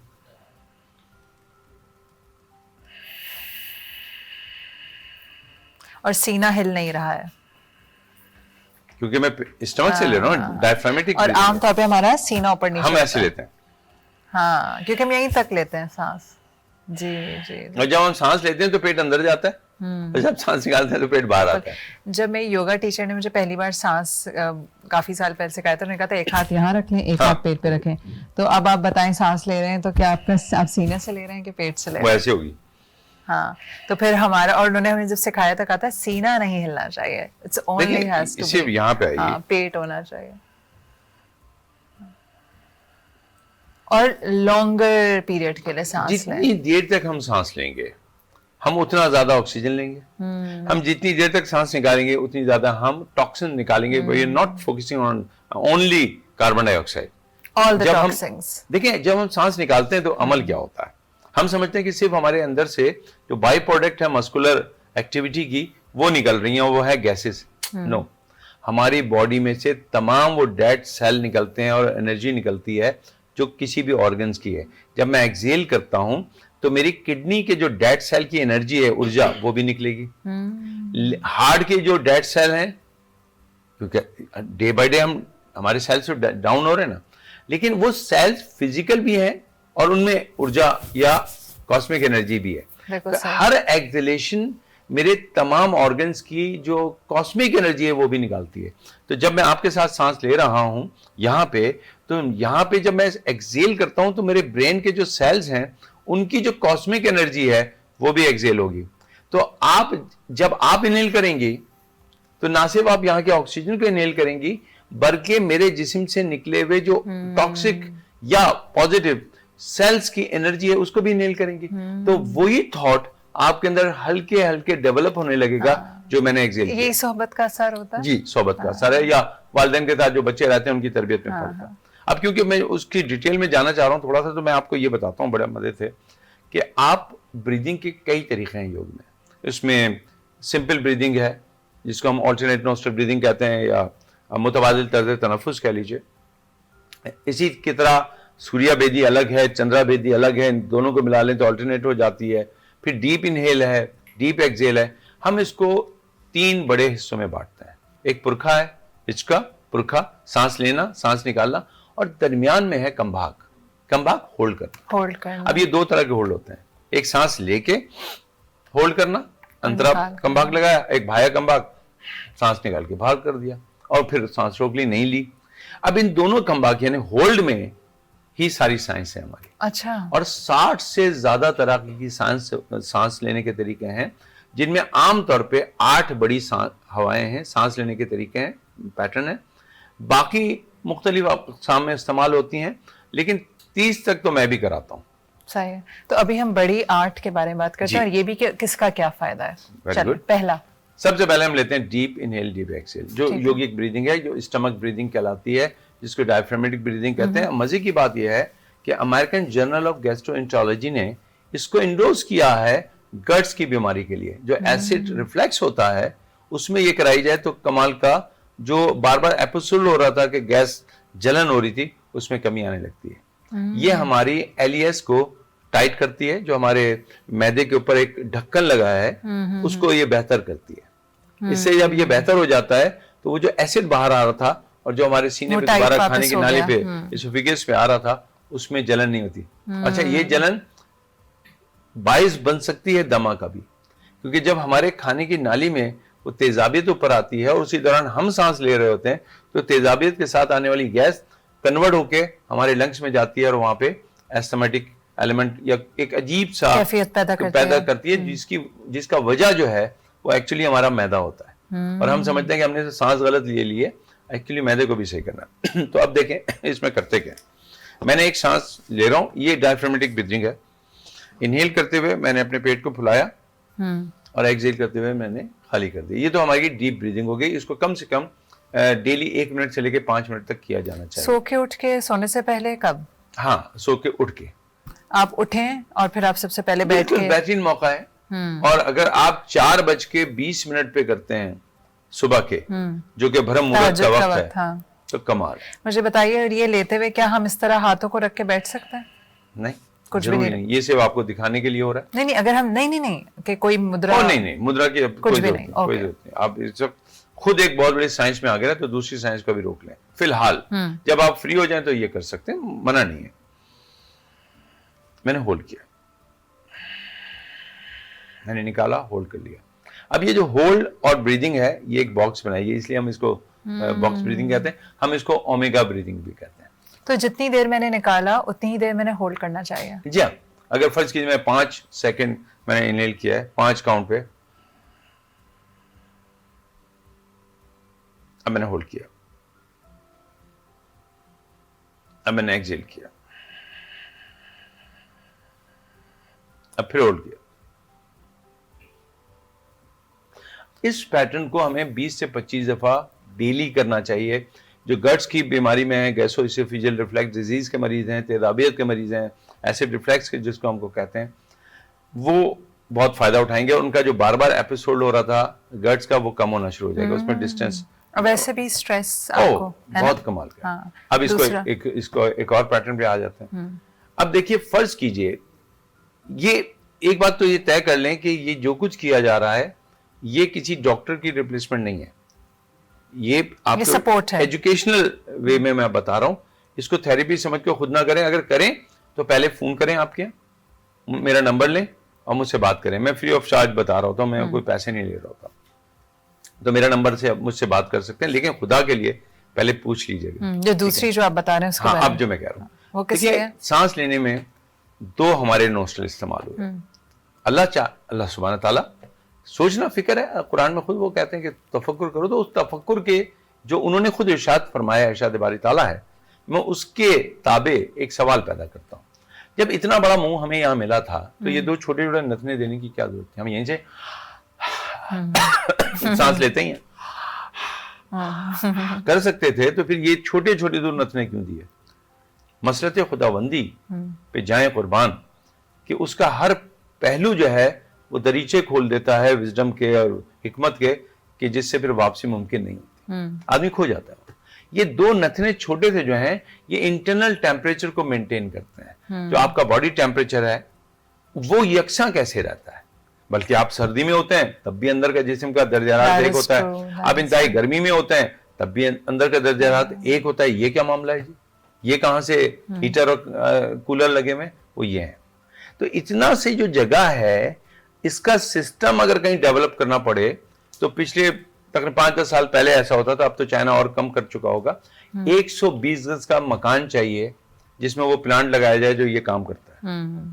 और सीना हिल नहीं रहा है। क्योंकि मैं स्टमक से ले रहा हूँ, डायफ्रामेटिक। और आमतौर पे हमारा सीना ऊपर नीचे हम होता ऐसे है। लेते हैं। हाँ, क्योंकि हम यहीं तक लेते हैं सांस। जी जी। और जब हम सांस लेते हैं तो पेट अंदर जाता है, और जब सांस निकालते हैं तो पेट बाहर आता है। जब मैं योगा टीचर ने मुझे पहली बार सांस काफी साल पहले सिखाया था, उन्होंने कहा था एक हाथ यहाँ रख लें, एक हाथ पेट पे रखें। तो अब आप बताएं, सांस ले रहे हैं तो क्या आप सीने से ले रहे हैं कि पेट से ले वो रहे हैं? ऐसे होगी। हाँ, तो फिर हमारा, और उन्होंने हमें जब सिखाया था, कहा था सीना नहीं हिलना चाहिए, इट्स ओनली देखिए, हैज टू सिर्फ बी, यहाँ पे आइए। हाँ, पेट होना चाहिए। और लॉन्गर पीरियड के लिए सांस लें। जितनी देर तक हम सांस लेंगे हम उतना ज्यादा ऑक्सीजन लेंगे। हम जितनी देर तक सांस निकालेंगे उतनी ज्यादा हम टॉक्सिन निकालेंगे। We are not focusing on only carbon dioxide. All the जब हम टॉक्सिन्स। देखिए, जब हम सांस निकालते हैं तो अमल क्या होता है, हम समझते हैं कि सिर्फ हमारे अंदर से जो बाई प्रोडक्ट है मस्कुलर एक्टिविटी की वो निकल रही है, वो है गैसेस। नो, हमारी बॉडी में से तमाम वो डेड सेल निकलते हैं और एनर्जी निकलती है जो किसी भी ऑर्गन्स की है। जब मैं एक्सहेल करता हूं तो मेरी किडनी के जो डेड सेल की एनर्जी है, ऊर्जा, वो भी निकलेगी। हार्ट के जो डेड सेल हैं, क्योंकि डे बाय डे हमारे सेल्स तो डाउन हो रहे हैं ना, लेकिन वो सेल्स फिजिकल भी हैं और उनमें ऊर्जा या कॉस्मिक एनर्जी भी है। बिल्कुल तो सही। हर एक्सहेलेशन मेरे तमाम ऑर्गन्स की जो कॉस्मिक एनर्जी है वो भी निकालती है। तो जब मैं आपके साथ सांस ले रहा हूं यहाँ पे, तो यहाँ पे जब मैं एक्सहेल करता हूं तो मेरे ब्रेन के जो सेल्स हैं उनकी जो कॉस्मिक एनर्जी है वो भी एक्सहेल होगी। तो आप जब आप इनहेल करेंगी तो ना सिर्फ आप यहाँ के ऑक्सीजन को इनहेल करेंगी, बल्कि मेरे जिस्म से निकले हुए जो टॉक्सिक या पॉजिटिव सेल्स की एनर्जी है उसको भी इनहेल करेंगी। तो वही थॉट आपके अंदर हल्के हल्के डेवलप होने लगेगा जो मैंने एक्सहेल किया। ये सोहबत का असर होता है। जी, सोहबत का असर है, या वालिदैन के साथ जो बच्चे रहते हैं उनकी तरबियत में फर्क है। अब क्योंकि मैं उसकी डिटेल में जाना चाह रहा हूँ थोड़ा सा, तो मैं आपको ये बताता हूँ, बड़े मजे थे कि आप ब्रीदिंग के कई तरीके हैं योग में। इसमें सिंपल ब्रीदिंग है जिसको हम ऑल्टरनेट नोस्ट्रल ब्रीदिंग कहते हैं, या मुतबादिल तर्ज तनफ्फुस कह लीजिए। इसी की तरह सूर्या बेदी अलग है, चंद्रा बेदी अलग है, इन दोनों को मिला लें तो ऑल्टरनेट हो जाती है। फिर डीप इनहेल है, डीप एक्सहेल है। हम इसको 3 बड़े हिस्सों में बांटते हैं। एक पुरखा है, हिचका, पुरखा, सांस लेना, सांस निकालना, और दरमियान में है कंभाग। कंभाग होल्ड करना। होल्ड करना। अब ये 2 तरह के होल्ड होते हैं, एक सांस लेके होल्ड करना, अंतरा कंभाग लगाया, एक बाह्य कंभाग, सांस निकाल के बाहर कर दिया और फिर सांस रोक ली, नहीं ली। अब इन दोनों कंभाग यानी होल्ड में ही सारी साइंस है हमारी। अच्छा। और 60 से ज्यादा तरह की सांस लेने के तरीके हैं, जिनमें आमतौर पे 8 बड़ी हवाएं हैं, सांस लेने के तरीके हैं, पैटर्न है। बाकी मुख्तलिफ अक़साम में इस्तेमाल होती हैं, लेकिन 30 तक तो मैं भी कराता हूँ। सही है। तो अभी हम बड़ी 8 के बारे में बात करते हैं, और ये भी कि किसका क्या फायदा है। चलो, पहला सबसे पहले हम लेते हैं डीप इनहेल, डीप एक्सहेल, जो योगिक ब्रीदिंग है, जो स्टमक ब्रीदिंग कहलाती है, जिसको डायफ्रामेटिक ब्रीदिंग कहते हैं। मजे की बात यह है कि अमेरिकन जर्नल ऑफ गैस्ट्रोएंटरोलॉजी ने इसको इंडोर्स किया है गट्स की बीमारी के लिए। जो एसिड रिफ्लेक्स होता है उसमें ये कराई जाए तो कमाल का, जो बार बार एपिसोड हो रहा था कि गैस जलन हो रही थी, उसमें कमी आने लगती है। ये हमारी एलियस को टाइट करती है, जो हमारे मैदे के ऊपर एक ढक्कन लगा है उसको ये बेहतर करती है। इससे जब ये बेहतर हो जाता है तो वो जो एसिड बाहर आ रहा था और जो हमारे सीने पे दोबारा खाने की नाली पे, इसोफेगस पे आ रहा था, उसमें जलन नहीं होती। अच्छा, ये जलन बाइस बन सकती है दमा का भी, क्योंकि जब हमारे खाने की नाली में वो तेजाबियत ऊपर आती है और उसी दौरान हम सांस ले रहे होते हैं, तो तेजाबियत के साथ आने वाली गैस कन्वर्ट होके हमारे लंग्स में जाती है और वहां पे एस्थमेटिक एलिमेंट या एक अजीब सा पैदा करती है, जिसका वजह जो है वो एक्चुअली हमारा मैदा होता है। और हम समझते हैं कि हमने सांस गलत ले ली है, एक्चुअली मैदे को भी सही करना है। तो अब देखें इसमें करते क्या। मैंने एक सांस ले रहा हूं, ये डायफ्रामेटिक ब्रीदिंग है। इनहेल करते हुए मैंने अपने पेट को फुलाया और एक्सहेल करते हुए मैंने खाली कर दिया। ये तो हमारी डीप ब्रीदिंग हो गई। इसको कम से कम डेली 1 मिनट से लेके 5 मिनट तक किया जाना चाहिए। सो के उठ के सोने से पहले कब? हाँ, सो के उठ के आप उठें और फिर आप सबसे पहले बैठ बिल्कुल के बेहतरीन मौका है। और अगर आप 4:20 पे करते हैं सुबह के, जो कि भरम मुहूर्त तहज्जुद का का वक्त है, वक्त, हाँ। तो कमाल है। मुझे बताइए, ये लेते हुए क्या हम इस तरह हाथों को रख के बैठ सकते हैं? नहीं, कुछ भी जरूरी नहीं। नहीं, ये सिर्फ आपको दिखाने के लिए हो रहा है। नहीं, अगर हम नहीं कि कोई मुद्रा, नहीं, मुद्रा की अब कुछ कोई भी जरूरत नहीं, नहीं, कोई ओके। जरूरत नहीं। आप इस वक्त खुद एक बहुत बड़ी साइंस में आ गए तो दूसरी साइंस को भी रोक लें फिलहाल। जब आप फ्री हो जाएं तो ये कर सकते हैं, मना नहीं है। मैंने होल्ड किया, मैंने निकाला, होल्ड कर लिया। अब ये जो होल्ड और ब्रीदिंग है, ये एक बॉक्स बनाई है, इसलिए हम इसको बॉक्स ब्रीदिंग कहते हैं। हम इसको ओमेगा ब्रीदिंग भी कहते हैं। तो जितनी देर मैंने निकाला उतनी ही देर मैंने होल्ड करना चाहिए। जी हाँ, अगर फर्ज कीजिए मैं 5 सेकंड मैंने इनहेल किया है, 5 काउंट पे, अब मैंने होल्ड किया, अब मैंने एक्सहेल किया, अब फिर होल्ड किया। इस पैटर्न को हमें 20 से 25 दफा डेली करना चाहिए। जो गट्स की बीमारी में है, गैस्ट्रोइसोफेजियल रिफ्लक्स डिजीज के मरीज हैं, तेजाबियत के मरीज हैं, एसिड रिफ्लक्स के जिसको हमको कहते हैं, वो बहुत फायदा उठाएंगे। और उनका जो बार बार एपिसोड हो रहा था गट्स का, वो कम होना शुरू हो जाएगा। उसमें डिस्टेंस और वैसे भी स्ट्रेस आपको है ना? बहुत कमाल का। हाँ, अब इसको दूसरा। इसको एक और पैटर्न पे आ जाते हैं। अब देखिए, फर्ज कीजिए, ये एक बात तो ये तय कर लें कि ये जो कुछ किया जा रहा है, ये किसी डॉक्टर की रिप्लेसमेंट नहीं है। ये आप सपोर्ट है, एजुकेशनल वे में मैं बता रहा हूं। इसको थेरेपी समझ के खुद ना करें। अगर करें तो पहले फोन करें, आपके मेरा नंबर लें और मुझसे बात करें। मैं फ्री ऑफ चार्ज बता रहा होता हूं, मैं कोई पैसे नहीं ले रहा होता। तो मेरा नंबर से मुझसे बात कर सकते हैं, लेकिन खुदा के लिए पहले पूछ लीजिएगा। जो दूसरी जो आप बता रहे हैं उसके हाँ, बारे अब में। जो मैं कह रहा हूँ, वो किसके देखिए, है? सांस लेने में 2 हमारे नोस्ट्रल इस्तेमाल हुए। अल्लाह सुब्हान ताला, सोचना फिक्र है। कुरान में खुद वो कहते हैं कि तफक्कुर करो, तो उस तफक्कुर के जो उन्होंने खुद इरशाद फरमाया, इरशाद बारी ताला है, मैं उसके ताबे एक सवाल पैदा करता हूँ। जब इतना बड़ा मुंह हमें यहाँ मिला था, तो ये 2 छोटे छोटे नथने देने की क्या जरूरत थी? हम यहीं से सांस लेते ही हैं, कर सकते थे। तो फिर ये छोटे छोटे 2 नथने क्यों दिए? मसरत खुदाबंदी पे जाए कुर्बान कि उसका हर पहलू जो है वो दरीचे खोल देता है विजडम के और हिकमत के, कि जिससे फिर वापसी मुमकिन नहीं होती, आदमी खो जाता है। ये 2 नथने छोटे से जो हैं, ये इंटरनल टेम्परेचर को मेंटेन करते हैं। जो आपका बॉडी टेम्परेचर है वो यकसा कैसे रहता है। बल्कि आप सर्दी में होते हैं तब भी अंदर का जिस्म का दर्जा हरारत एक होता है, आप इंतहाई गर्मी में होते हैं तब भी अंदर का दर्जा हरारत एक होता है। ये क्या मामला है जी? ये कहां से हीटर और कूलर लगे हुए? वो ये है। तो इतना से जो जगह है, इसका सिस्टम अगर कहीं डेवलप करना पड़े तो पिछले तकरीबन 5-10 साल पहले ऐसा होता था, अब तो चाइना और कम कर चुका होगा। 120 गज का मकान चाहिए जिसमें वो प्लांट लगाया जाए जो ये काम करता है,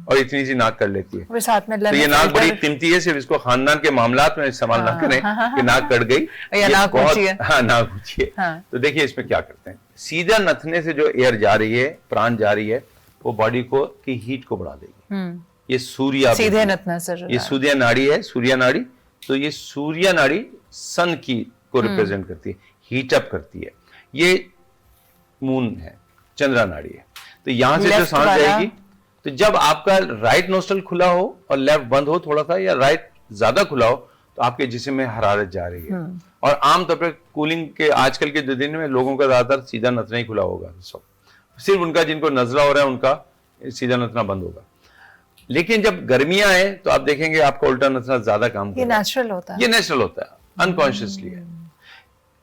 और इतनी सी नाक कर लेती है। साथ में तो ये नाक बड़ी कीमती है, सिर्फ इसको खानदान के मामलात में इस्तेमाल ना करें कि नाक कट गई या नाक ऊंची है। हाँ, नाक ऊंची है। हाँ। तो देखिए इसमें क्या करते हैं, सीधा नथने से जो एयर जा रही है, प्राण जा रही है, वो बॉडी को की हीट को बढ़ा देगी। ये सूर्य सीधे नथना से ये सूर्य नाड़ी है, सूर्य नाड़ी। तो ये सूर्य नाड़ी सन की को रिप्रेजेंट करती है, हीट अप करती है। ये मून है, चंद्रा नाड़ी है। तो यहां से जो सांस जाएगी, तो जब आपका राइट नोस्ट्रल खुला हो और लेफ्ट बंद हो थोड़ा सा, या राइट ज्यादा खुला हो, तो आपके जिस्म में हरारत जा रही है। और आमतौर पर कूलिंग के आजकल के दिन में लोगों का ज्यादातर सीधा नथना ही खुला होगा। सिर्फ उनका जिनको नजला हो रहा है उनका सीधा नथना बंद होगा। लेकिन जब गर्मियां आए तो आप देखेंगे आपका उल्टा नथना ज्यादा काम ये नेचुरल होता है, ये नेचुरल होता है, अनकॉन्शियसली है।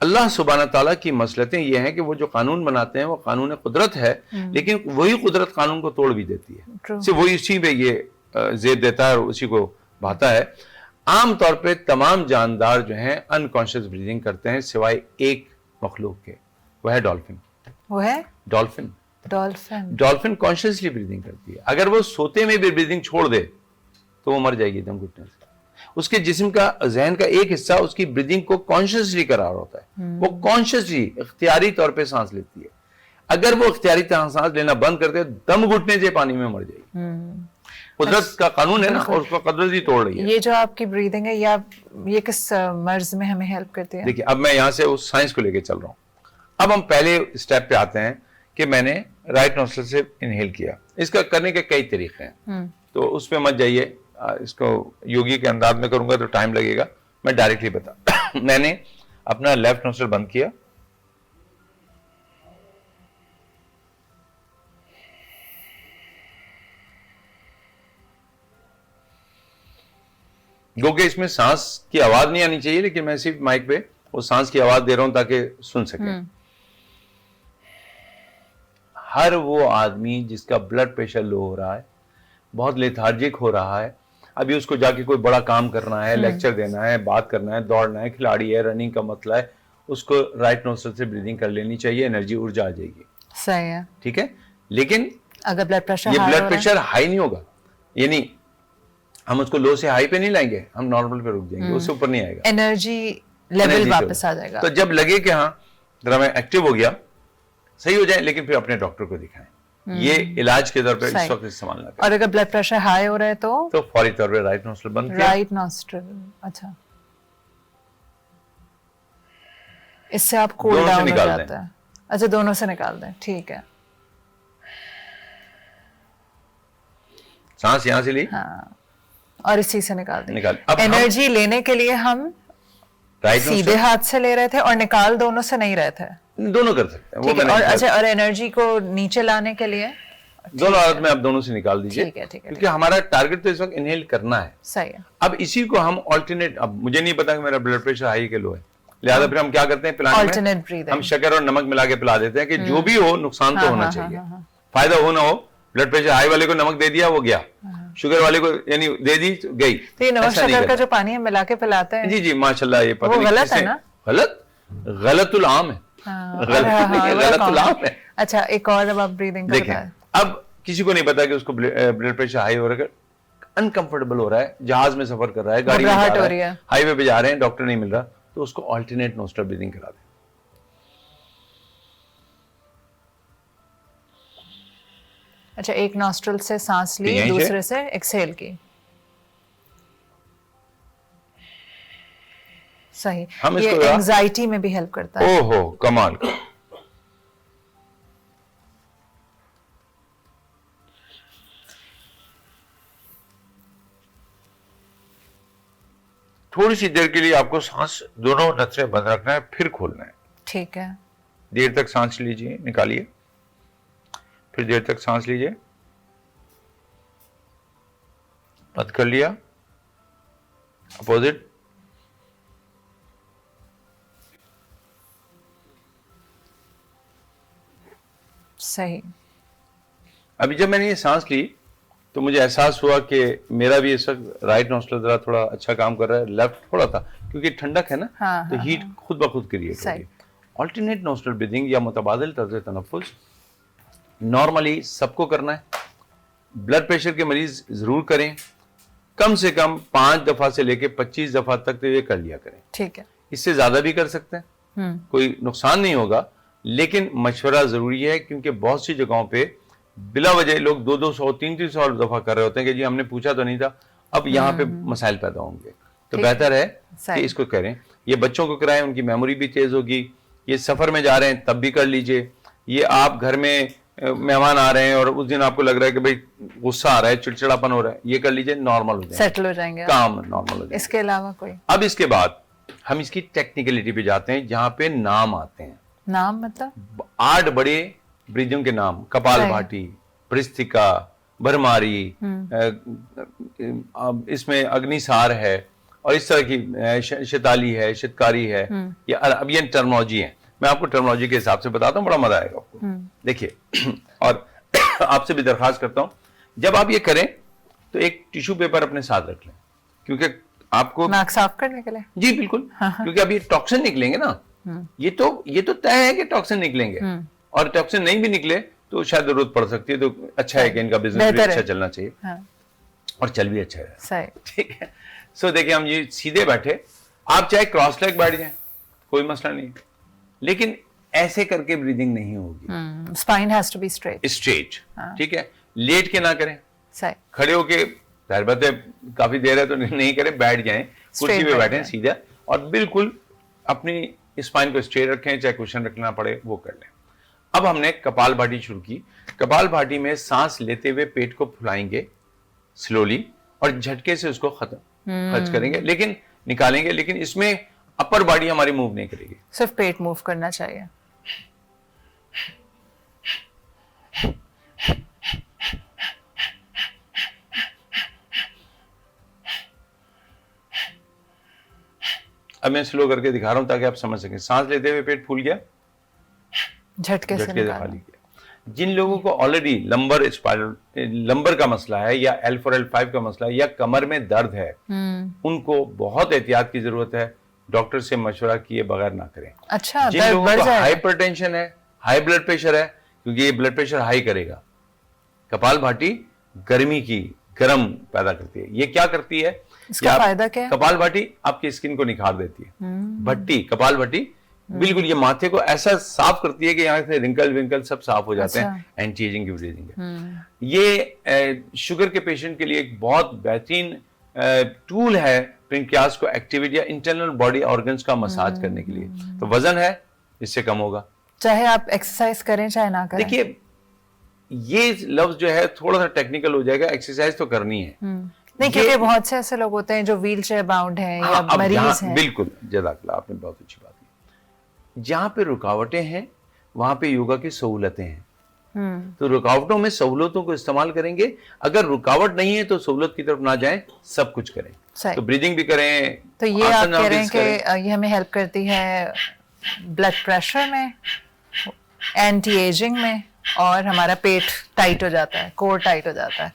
अल्लाह सुब्हान ताला की मसलतें ये हैं कि वो जो कानून बनाते हैं वो कानून कुदरत है, लेकिन वही कुदरत कानून को तोड़ भी देती है। सिर्फ वही उसी पे ये जेद देता है और उसी को भाता है। आमतौर पे तमाम जानदार जो हैं अनकॉन्शियस ब्रीदिंग करते हैं, सिवाय एक मखलूक के, वो है डॉल्फिन। वो है dolphin. Dolphin. Dolphin consciously breathing करती है। अगर वो सोते में भी ब्रीदिंग छोड़ दे तो वो मर जाएगी दम घुटने से। उसके जिस्म का, जहन का एक हिस्सा उसकी ब्रीदिंग को कॉन्शियसली करा रहा होता है। वो कॉन्शियसली इख्तियारी तौर पे सांस लेती है। अगर वो इख्तियारी सांस लेना बंद कर दे, दम घुटने से पानी में मर जाएगी। कुदरत का कानून है ना, और उसका कुदरत ही तोड़ रही है। ये जो आपकी ब्रीदिंग है ये किस मर्ज में हमें हेल्प करती है? देखिए, अब मैं यहाँ से उस साइंस को लेके चल रहा हूँ। अब हम पहले स्टेप पे आते हैं कि मैंने राइट नोस्ट्रल से इनहेल किया। इसका करने के कई तरीके हैं, तो उसमें मत जाइए। इसको योगी के अंदाज में करूंगा तो टाइम लगेगा, मैं डायरेक्टली बता मैंने अपना लेफ्ट नोस्ट्रल बंद किया, क्योंकि इसमें सांस की आवाज नहीं आनी चाहिए, लेकिन मैं सिर्फ माइक पे वो सांस की आवाज दे रहा हूं ताकि सुन सके। हर वो आदमी जिसका ब्लड प्रेशर लो हो रहा है, बहुत लेथार्जिक हो रहा है, अभी उसको जाके कोई बड़ा काम करना है, लेक्चर देना है, बात करना है, दौड़ना है, खिलाड़ी है, रनिंग का मसला है, उसको राइट नोस्ट्रल से ब्रीदिंग कर लेनी चाहिए, एनर्जी ऊर्जा आ जाएगी। सही है। ठीक है, लेकिन अगर ब्लड प्रेशर ये ब्लड प्रेशर हाई नहीं होगा, यानी हम उसको लो से हाई पे नहीं लाएंगे, हम नॉर्मल पे रुक जाएंगे, उससे ऊपर नहीं आएगा, एनर्जी लेवल वापस आ जाएगा। तो जब लगे कि हाँ जरा मैं एक्टिव हो गया, सही हो जाए, लेकिन फिर अपने डॉक्टर को दिखाएं। ये इलाज के तौर पे इस वक्त इस्तेमाल ना करें। और अगर ब्लड प्रेशर हाई हो रहा है तो फौरी तौर पे राइट नोस्ट्रल बंद किया। राइट नोस्ट्रल, अच्छा, इससे आप कूल दोनों से डाउन हो निकाल जाता है। अच्छा, दोनों से निकाल दें, ठीक है। सांस यहां से ली, हाँ, और इसी से निकाल दें। निकाल। अब एनर्जी लेने के लिए हम राइट सीधे नोस्ट्रल हाथ से ले रहे थे और निकाल दोनों से नहीं रहे थे, दोनों कर सकते हैं वो ठीक है। मैंने और दिखाया। अच्छा, और एनर्जी को नीचे लाने के लिए दोनों हालत में आप दोनों से निकाल दीजिए, ठीक है, ठीक है, क्योंकि हमारा टारगेट तो इस वक्त इनहेल करना है। सही है। अब इसी को हम ऑल्टरनेट, अब मुझे नहीं पता कि मेरा ब्लड प्रेशर हाई के लो है, लिहाजा फिर हम क्या करते हैं, पिलाने Alternate में breathing। हम शक्कर और नमक मिला के पिला देते हैं कि जो भी हो नुकसान तो होना चाहिए, फायदा हो ना हो। ब्लड प्रेशर हाई वाले को नमक दे दिया, वो गया, शुगर वाले को यानी दे दी, तो गई। तो ये नमक ऐसा नहीं शक्कर का करना। जो पानी है मिला के पिलाते हैं, जी जी माशाल्लाह, ये पता वो नहीं गलत किसने- है ना? गलत, गलतुल आम है, गलत नहीं है, गलतुल आम है। अच्छा, एक और अब आप ब्रीदिंग का देखें, बताएं। अब किसी को नहीं पता कि उसको ब्लड प्रेशर हाई हो रहा है, अनकंफर्टेबल हो रहा है, जहाज में सफर कर रहा है, गाड़ी में जा घबराहट रहा हो रही है। हाईवे पे जा रहे हैं, डॉक्टर नहीं मिल रहा, तो उसको अल्टरनेट नोस्ट्रल ब्रीदिंग करा दें। अच्छा, एक नॉस्ट्रल से सांस ली, यहीं से? दूसरे से एक्सहेल की, सही। हम ये इसको जरा- एंजाइटी में भी हेल्प करता है। ओहो कमाल का। थोड़ी सी देर के लिए आपको सांस दोनों नसें बंद रखना है, फिर खोलना है। ठीक है। देर तक सांस लीजिए, निकालिए, फिर देर तक सांस लीजिए, बंद कर लिया, अपोजिट, सही। अभी जब मैंने ये सांस ली तो मुझे एहसास हुआ कि मेरा भी इस वक्त राइट नोस्ट्रल जरा थोड़ा अच्छा काम कर रहा है, लेफ्ट थोड़ा था, क्योंकि ठंडक है ना, हाँ, तो हाँ, हीट खुद ब खुद क्रिएट सही। होगी। ऑल्टरनेट नोस्ट्रल ब्रीदिंग या मुतबादिल तर्ज तनफ्फुस नॉर्मली सबको करना है। ब्लड प्रेशर के मरीज जरूर करें, कम से कम 5 दफा से लेके 25 दफा तक तो ये कर लिया करें। ठीक है। इससे ज्यादा भी कर सकते हैं, कोई नुकसान नहीं होगा, लेकिन मशवरा जरूरी है, क्योंकि बहुत सी जगहों पे बिला वजह लोग 200, 300 दफा कर रहे होते हैं कि जी हमने पूछा तो नहीं था, अब यहाँ पे मसाइल पैदा होंगे। तो बेहतर है कि इसको करें। ये बच्चों को कराएं, उनकी मेमोरी भी तेज होगी। ये सफर में जा रहे हैं तब भी कर लीजिए। ये आप घर में मेहमान आ रहे हैं और उस दिन आपको लग रहा है कि भाई गुस्सा आ रहा है, चिड़चिड़ापन हो रहा है, ये कर लीजिए, नॉर्मल हो जाएगा, सेटल हो जाएंगे आप। काम नॉर्मल हो जाएगा। इसके अलावा कोई अब इसके बाद हम इसकी टेक्निकलिटी पे जाते हैं, जहां पे नाम आते हैं। नाम मतलब 8 बड़े ब्रीदिंग के नाम, कपाल सही। भाटी, भ्रिस्तिका, भरमारी, इसमें अग्निसार है, और इस तरह की शैताली है, शितकारी है, ये अब ये टर्मोलॉजी है। मैं आपको टर्मोलॉजी के हिसाब से बताता हूँ, बड़ा मजा आएगा आपको। देखिए, और आपसे भी दरखास्त करता हूँ, जब आप ये करें तो एक टिश्यू पेपर अपने साथ रख लें, क्योंकि आपको नाक साफ करने के लिए। जी बिल्कुल, क्योंकि अब ये टॉक्सिन निकलेंगे ना, ये तो तय है कि टॉक्सिन निकलेंगे, और टॉक्सिन नहीं भी निकले तो शायद जरूरत पड़ सकती है, तो अच्छा है कि इनका बिजनेस भी अच्छा चलना चाहिए, और चल भी अच्छा है। सही। ठीक है। सो देखिए, हम ये सीधे बैठे, आप चाहे क्रॉस लेग बैठ जाए, कोई मसला नहीं, लेकिन ऐसे करके ब्रीदिंग नहीं होगी, spine has to be straight. Straight. ठीक है, लेट के ना करें, सही। खड़े होके जाहिर बात है काफी देर है तो नहीं करें, बैठ जाएं, कुर्सी Straight पे बैठ बैठें जाएं। सीधा, और बिल्कुल अपनी स्पाइन को स्ट्रेट रखें, चाहे क्वेश्चन रखना पड़े वो कर लें। अब हमने कपालभाति शुरू की। कपालभाति में सांस लेते हुए पेट को फुलाएंगे स्लोली और झटके से उसको खर्च करेंगे, लेकिन निकालेंगे, लेकिन इसमें अपर बॉडी हमारी मूव नहीं करेगी, सिर्फ पेट मूव करना चाहिए। अब मैं स्लो करके दिखा रहा हूं ताकि आप समझ सकें। सांस लेते हुए पेट फूल गया, झटके से झटके से निकालना। खाली किया। जिन लोगों को ऑलरेडी लंबर का मसला है या L4 L5 का मसला है या कमर में दर्द है, उनको बहुत एहतियात की जरूरत है, डॉक्टर से मशवरा किए बगैर ना करें। अच्छा, जिन दर्द लोगों बढ़ को जाएगा। हाइपरटेंशन है, हाई ब्लड प्रेशर है, क्योंकि ये ब्लड प्रेशर हाई करेगा। कपालभाति गर्मी की गर्म पैदा करती है। ये क्या करती है? इसका ये आप- फायदा क्या है? कपालभाति आपकी स्किन को निखार देती है। भट्टी, कपालभाति बिल्कुल ये माथे को ऐसा साफ करती है कि यहाँ से रिंकल विंकल सब साफ हो जाते हैं। एंटी एजिंग की ब्रीदिंग है। ये शुगर के पेशेंट के लिए एक बहुत बेहतरीन टूल है पेनक्रियास को एक्टिवेट या इंटरनल बॉडी ऑर्गन्स का मसाज करने के लिए। तो वजन है इससे कम होगा, चाहे आप एक्सरसाइज करें चाहे ना करें। देखिए ये लफ्ज जो है थोड़ा सा टेक्निकल हो जाएगा, एक्सरसाइज तो करनी है। नहीं, क्योंकि बहुत से ऐसे लोग होते हैं जो व्हील चेयर बाउंड हैं या अब मरीज जहाँ- हैं। बिल्कुल, जज़ाकल्लाह, आपने बहुत अच्छी बात की। जहां पे रुकावटें हैं वहां पे योगा की सहूलतें हैं, तो रुकावटों में सहूलतों को इस्तेमाल करेंगे। अगर रुकावट नहीं है तो सहूलत की तरफ ना जाएं, सब कुछ करें। सही। तो ब्रीदिंग भी करें। तो ये आप आसन कह रहे हैं नॉटिस करें। कि ये हमें हेल्प करती है ब्लड प्रेशर में, एंटी एजिंग में, और हमारा पेट टाइट हो जाता है, कोर टाइट हो जाता है।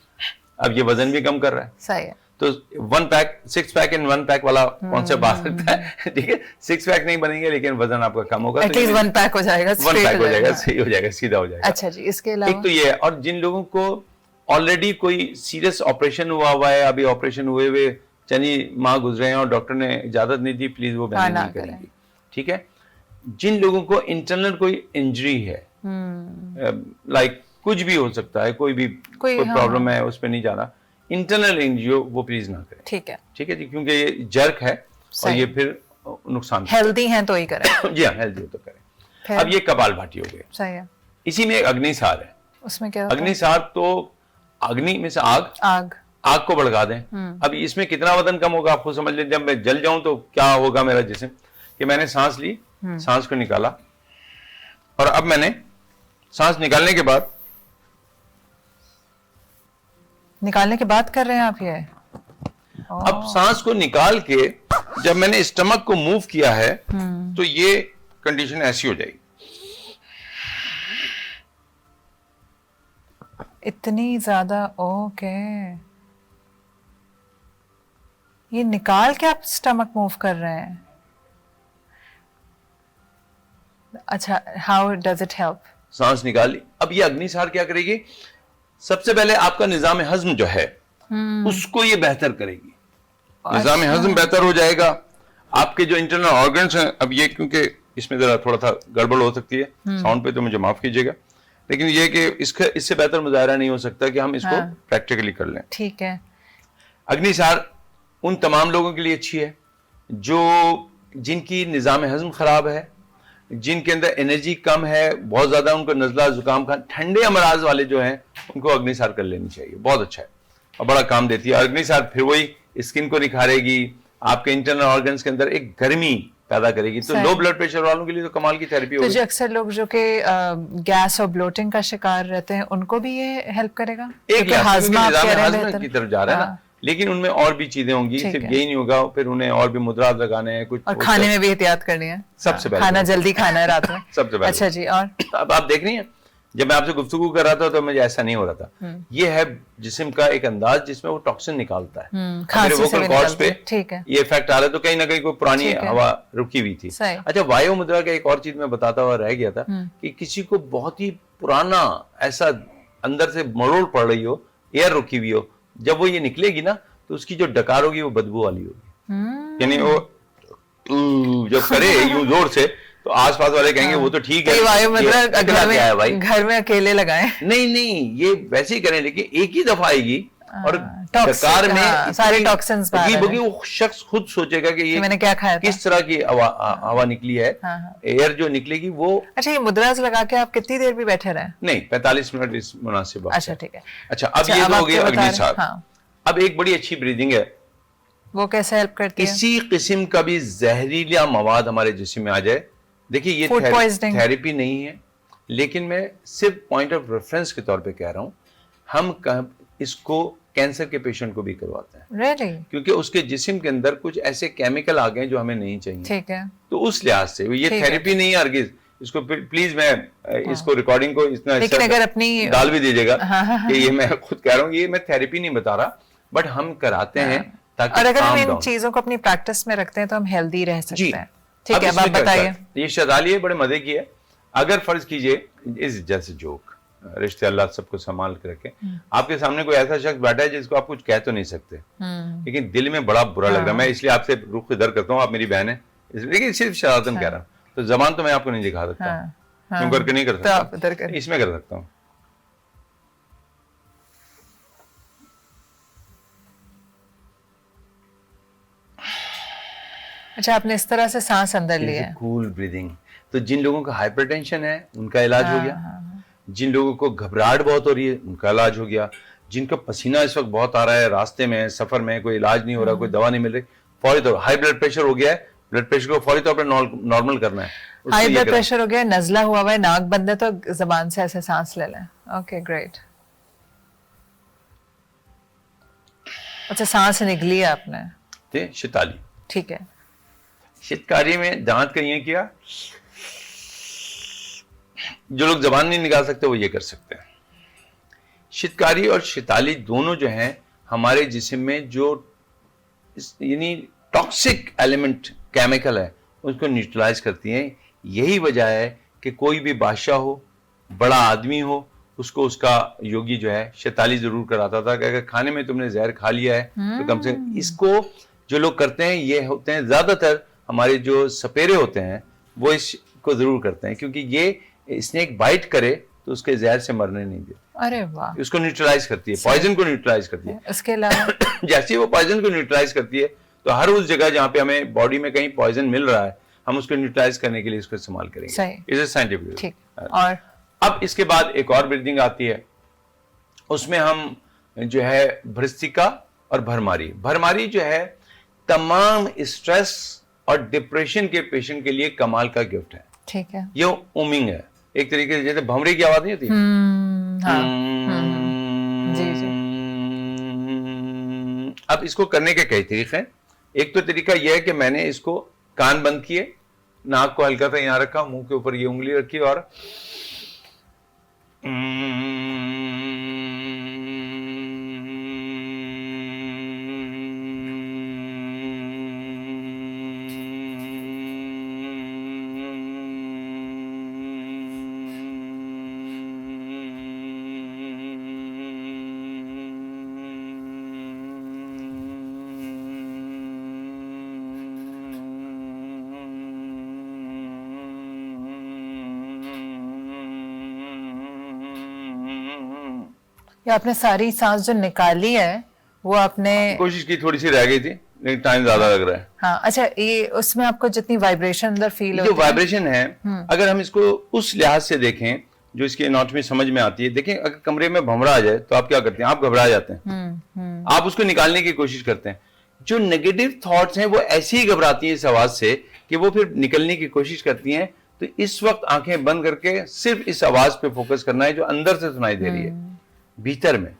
अब ये वजन भी कम कर रहा है। सही है। तो 1 पैक 6 पैक इन 1 पैक वाला कॉन्सेप्ट आ सकता है, ठीक है। 6 पैक नहीं बनेंगे लेकिन वजन आपका कम होगा। एटलीस्ट 1 पैक हो जाएगा, 1 straight पैक हो जाएगा, जाएगा। सही हो जाएगा, सीधा हो जाएगा। अच्छा जी, इसके एक अलावा तो ये है, और जिन लोगों को ऑलरेडी कोई सीरियस ऑपरेशन हुआ है, अभी ऑपरेशन हुए चनी माह गुजरे हैं और डॉक्टर ने इजाजत नहीं दी, प्लीज वो बहन ना नहीं करें। करेंगी, ठीक है। जिन लोगों को इंटरनल कोई इंजरी है, लाइक कुछ भी हो सकता है, कोई हाँ। प्रॉब्लम है, उस पर नहीं जाना, इंटरनल इंजरी हो वो प्लीज ना करें, ठीक है। ठीक है जी, क्योंकि ये जर्क है और सही। ये फिर नुकसान हेल्दी हैं तो ही करें। जी हाँ, हेल्दी हो तो करें। फिर? अब ये कपालभाति हो गए। सही है। इसी में एक अग्निसार है। उसमें क्या होता है? अग्निसार तो अग्नि में से आग आग। को भड़का दें। अब इसमें कितना वजन कम होगा आपको समझ लें। जब मैं जल जाऊं तो क्या होगा मेरा जिस्म, कि मैंने सांस ली, सांस को निकाला, और अब मैंने सांस निकालने के बाद कर रहे हैं आप ये? अब सांस को निकाल के जब मैंने स्टमक को मूव किया है तो ये कंडीशन ऐसी हो जाएगी। इतनी ज्यादा, ओके। ये निकाल के आप स्टमक मूव कर रहे हैं? अच्छा, हाउ डज इट हेल्प? सांस निकाली। अब ये अग्निसार क्या करेगी? सबसे पहले आपका निजाम हजम जो है उसको ये बेहतर करेगी। निजाम हजम बेहतर हो जाएगा। आपके जो इंटरनल ऑर्गन्स हैं, अब ये क्योंकि इसमें जरा थोड़ा सा गड़बड़ हो सकती है साउंड पे, तो मुझे माफ कीजिएगा, लेकिन ये कि इससे बेहतर मुजाहरा नहीं हो सकता कि हम इसको प्रैक्टिकली कर लें। ठीक है। अग्निसार उन तमाम लोगों के लिए अच्छी है जिनकी निजाम हजम खराब है, जिनके अंदर एनर्जी कम है, बहुत ज्यादा उनको नजला जुकाम का, ठंडे अमराज वाले जो हैं उनको अग्निसार कर लेनी चाहिए। बहुत अच्छा है और बड़ा काम देती है अग्निसार। फिर वही स्किन को निखारेगी, आपके इंटरनल ऑर्गन्स के अंदर एक गर्मी पैदा करेगी। तो लो ब्लड प्रेशर वालों के लिए तो कमाल की थेरेपी तो होगी। जो अक्सर लोग जो कि गैस और ब्लोटिंग का शिकार रहते हैं उनको भी ये हेल्प करेगा? एक क्योंकि लिहाज से हाजमा आप निजाम कह रहे हैं हाजमा बेहतर। की तरफ जा रहा है ना, लेकिन उनमें और भी चीजें होंगी, ठीक सिर्फ है। यही नहीं होगा। फिर उन्हें और भी मुद्रात लगाने हैं, कुछ और खाने में भी एहतियात करनी है। सबसे पहले खाना जल्दी खाना है रात में। सबसे पहले। अच्छा जी, और अब आप देख रही हैं, जब मैं आपसे गुफ्तगू कर रहा था तो मुझे ऐसा नहीं हो रहा था। ये है जिस्म का एक अंदाज जिसमें वो टॉक्सिन निकालता है। खांसी मेरे से vocal भी cords निकलती है। पे ठीक है। ये इफेक्ट आ रहा है, तो कहीं ना कहीं कोई पुरानी ठीक है। हवा रुकी हुई थी। सही। अच्छा, वायु मुद्रा का एक और चीज मैं बताता हुआ रह गया था कि किसी को बहुत ही पुराना ऐसा अंदर से मरोड़ पड़ रही हो, एयर रुकी हुई हो, जब वो ये निकलेगी ना तो उसकी जो डकार होगी वो बदबू वाली होगी। यानी वो जब करे यूं जोर से तो आसपास वाले कहेंगे वो तो ठीक है, तो ये वायु मुद्रा ये अकेला क्या है भाई? घर में अकेले लगाएं। नहीं, ये वैसे ही करें, लेकिन एक ही दफा आएगी और toxic, डकार में सारे टॉक्सिन्स बाहर बगी वो शख्स खुद सोचेगा कि ये मैंने क्या खाया था। किस तरह की हवा निकली है, एयर जो निकलेगी वो। अच्छा, ये मुद्राज लगा के आप कितनी देर भी बैठे रहे? नहीं, 45 मिनट इस मुनासिब वक्त अच्छा, ठीक है। अच्छा, अब ये तो हो गया अग्नि साहब। हाँ। अब एक बड़ी अच्छी ब्रीदिंग है। वो कैसे हेल्प करती है? किसी किस्म का भी जहरीला मवाद हमारे जिस्म में आ जाए, देखिए ये थेरेपी नहीं है, लेकिन मैं सिर्फ पॉइंट ऑफ रेफरेंस के तौर पे कह रहा हूँ। हम इसको कैंसर के पेशेंट को भी करवाते हैं। Really? क्योंकि उसके जिस्म के अंदर कुछ ऐसे केमिकल आ गए जो हमें नहीं चाहिए। ठीक है। तो उस लिहाज से ये थेरेपी नहीं है हरगिज। इसको प्लीज मैं इसको रिकॉर्डिंग को इतना लेकिन अगर अपनी डाल भी दीजिएगा कि ये मैं खुद कह रहा हूँ, ये मैं थेरेपी नहीं बता रहा, बट हम कराते हैं ताकि। और अगर हम इन चीजों को अपनी प्रैक्टिस में रखते हैं तो हम हेल्दी रह सकते हैं। ठीक है, आप बताइए। ये शजाली है, बड़े मजे की है। अगर फर्ज कीजिए इस जैसे जोक, रिश्ते अल्लाह सबको संभाल के रखे, आपके सामने कोई ऐसा शख्स बैठा है जिसको आप कुछ कह तो नहीं सकते, लेकिन दिल में बड़ा बुरा लग रहा है। मैं इसलिए आपसे रुख इधर करता हूँ, आप मेरी बहन है, लेकिन सिर्फ शरारतन कह रहा हूँ। तो जबान तो मैं आपको नहीं दिखा सकता, क्यों करके नहीं कर सकता, इसमें कर सकता हूँ। अच्छा, आपने इस तरह से सांस अंदर लिया है। Cool breathing. तो जिन लोगों का हाइपरटेंशन है उनका इलाज हो गया, जिन लोगों को घबराहट बहुत हो रही है उनका इलाज हो गया, जिनका पसीना इस वक्त बहुत आ रहा है, रास्ते में सफर में कोई इलाज नहीं हो रहा, कोई दवा नहीं मिल रही, फौरी तौर हाई ब्लड प्रेशर हो गया है, ब्लड प्रेशर को फौरी तौर पर नॉर्मल करना है। हाई ब्लड प्रेशर हो गया, नजला हुआ हुआ है, नाक बंद है, तो जबान से ऐसे सांस ले लें। Okay, great. अच्छा, सांस निकली है आपने। शिताली। ठीक है। शितकारी में दांत का ये किया, जो लोग जबान नहीं निकाल सकते वो ये कर सकते हैं। शितकारी और शिताली दोनों जो हैं हमारे जिस्म में जो यानी टॉक्सिक एलिमेंट केमिकल है उसको न्यूट्रलाइज करती हैं। यही वजह है कि कोई भी बादशाह हो, बड़ा आदमी हो, उसको उसका योगी जो है शिताली जरूर कराता था कि अगर खाने में तुमने जहर खा लिया है तो कम से कम। इसको जो लोग करते हैं ये होते हैं ज्यादातर हमारे जो सपेरे होते हैं वो इसको जरूर करते हैं, क्योंकि ये स्नेक बाइट करे तो उसके जहर से मरने नहीं देते। अरे वाह। उसको न्यूट्रलाइज करती है, पॉइजन को न्यूट्रलाइज करती है। इसके अलावा जैसे वो पॉइजन को न्यूट्रलाइज करती है तो हर उस जगह जहाँ पे हमें बॉडी में कहीं पॉइजन मिल रहा है हम उसको न्यूट्रलाइज करने के लिए इसको इस्तेमाल करेंगे। Is scientific. ठीक। और अब इसके बाद एक और ब्रीदिंग आती है, उसमें हम जो है भ्रस्तिका और भरमारी। भरमारी जो है तमाम स्ट्रेस और डिप्रेशन के पेशेंट के लिए कमाल का गिफ्ट है। ठीक है। ये उमिंग है एक तरीके से, जैसे भंवरे की आवाज नहीं होती। जी जी। अब इसको करने के कई तरीके हैं। एक तो तरीका यह है कि मैंने इसको कान बंद किए, नाक को हल्का सा यहाँ रखा, मुंह के ऊपर ये उंगली रखी और ये आपने सारी सांस जो निकाली है वो आपने कोशिश की, थोड़ी सी रह गई थी लेकिन टाइम ज्यादा लग रहा है। हाँ, अच्छा, ये उसमें आपको जितनी वाइब्रेशन अंदर फील होती है, जो वाइब्रेशन है, अगर हम इसको उस लिहाज से देखें जो इसकी एनाटॉमी समझ में आती है। देखें, अगर कमरे में भंवरा आ जाए तो आप क्या करते हैं? आप घबरा जाते हैं, आप उसको निकालने की कोशिश करते हैं। जो नेगेटिव थॉट्स हैं वो ऐसी ही घबराती हैं इस आवाज से कि वो फिर निकलने की कोशिश करती हैं। तो इस वक्त आंखें बंद करके सिर्फ इस आवाज पे फोकस करना है जो अंदर से सुनाई दे रही है, भीतर में।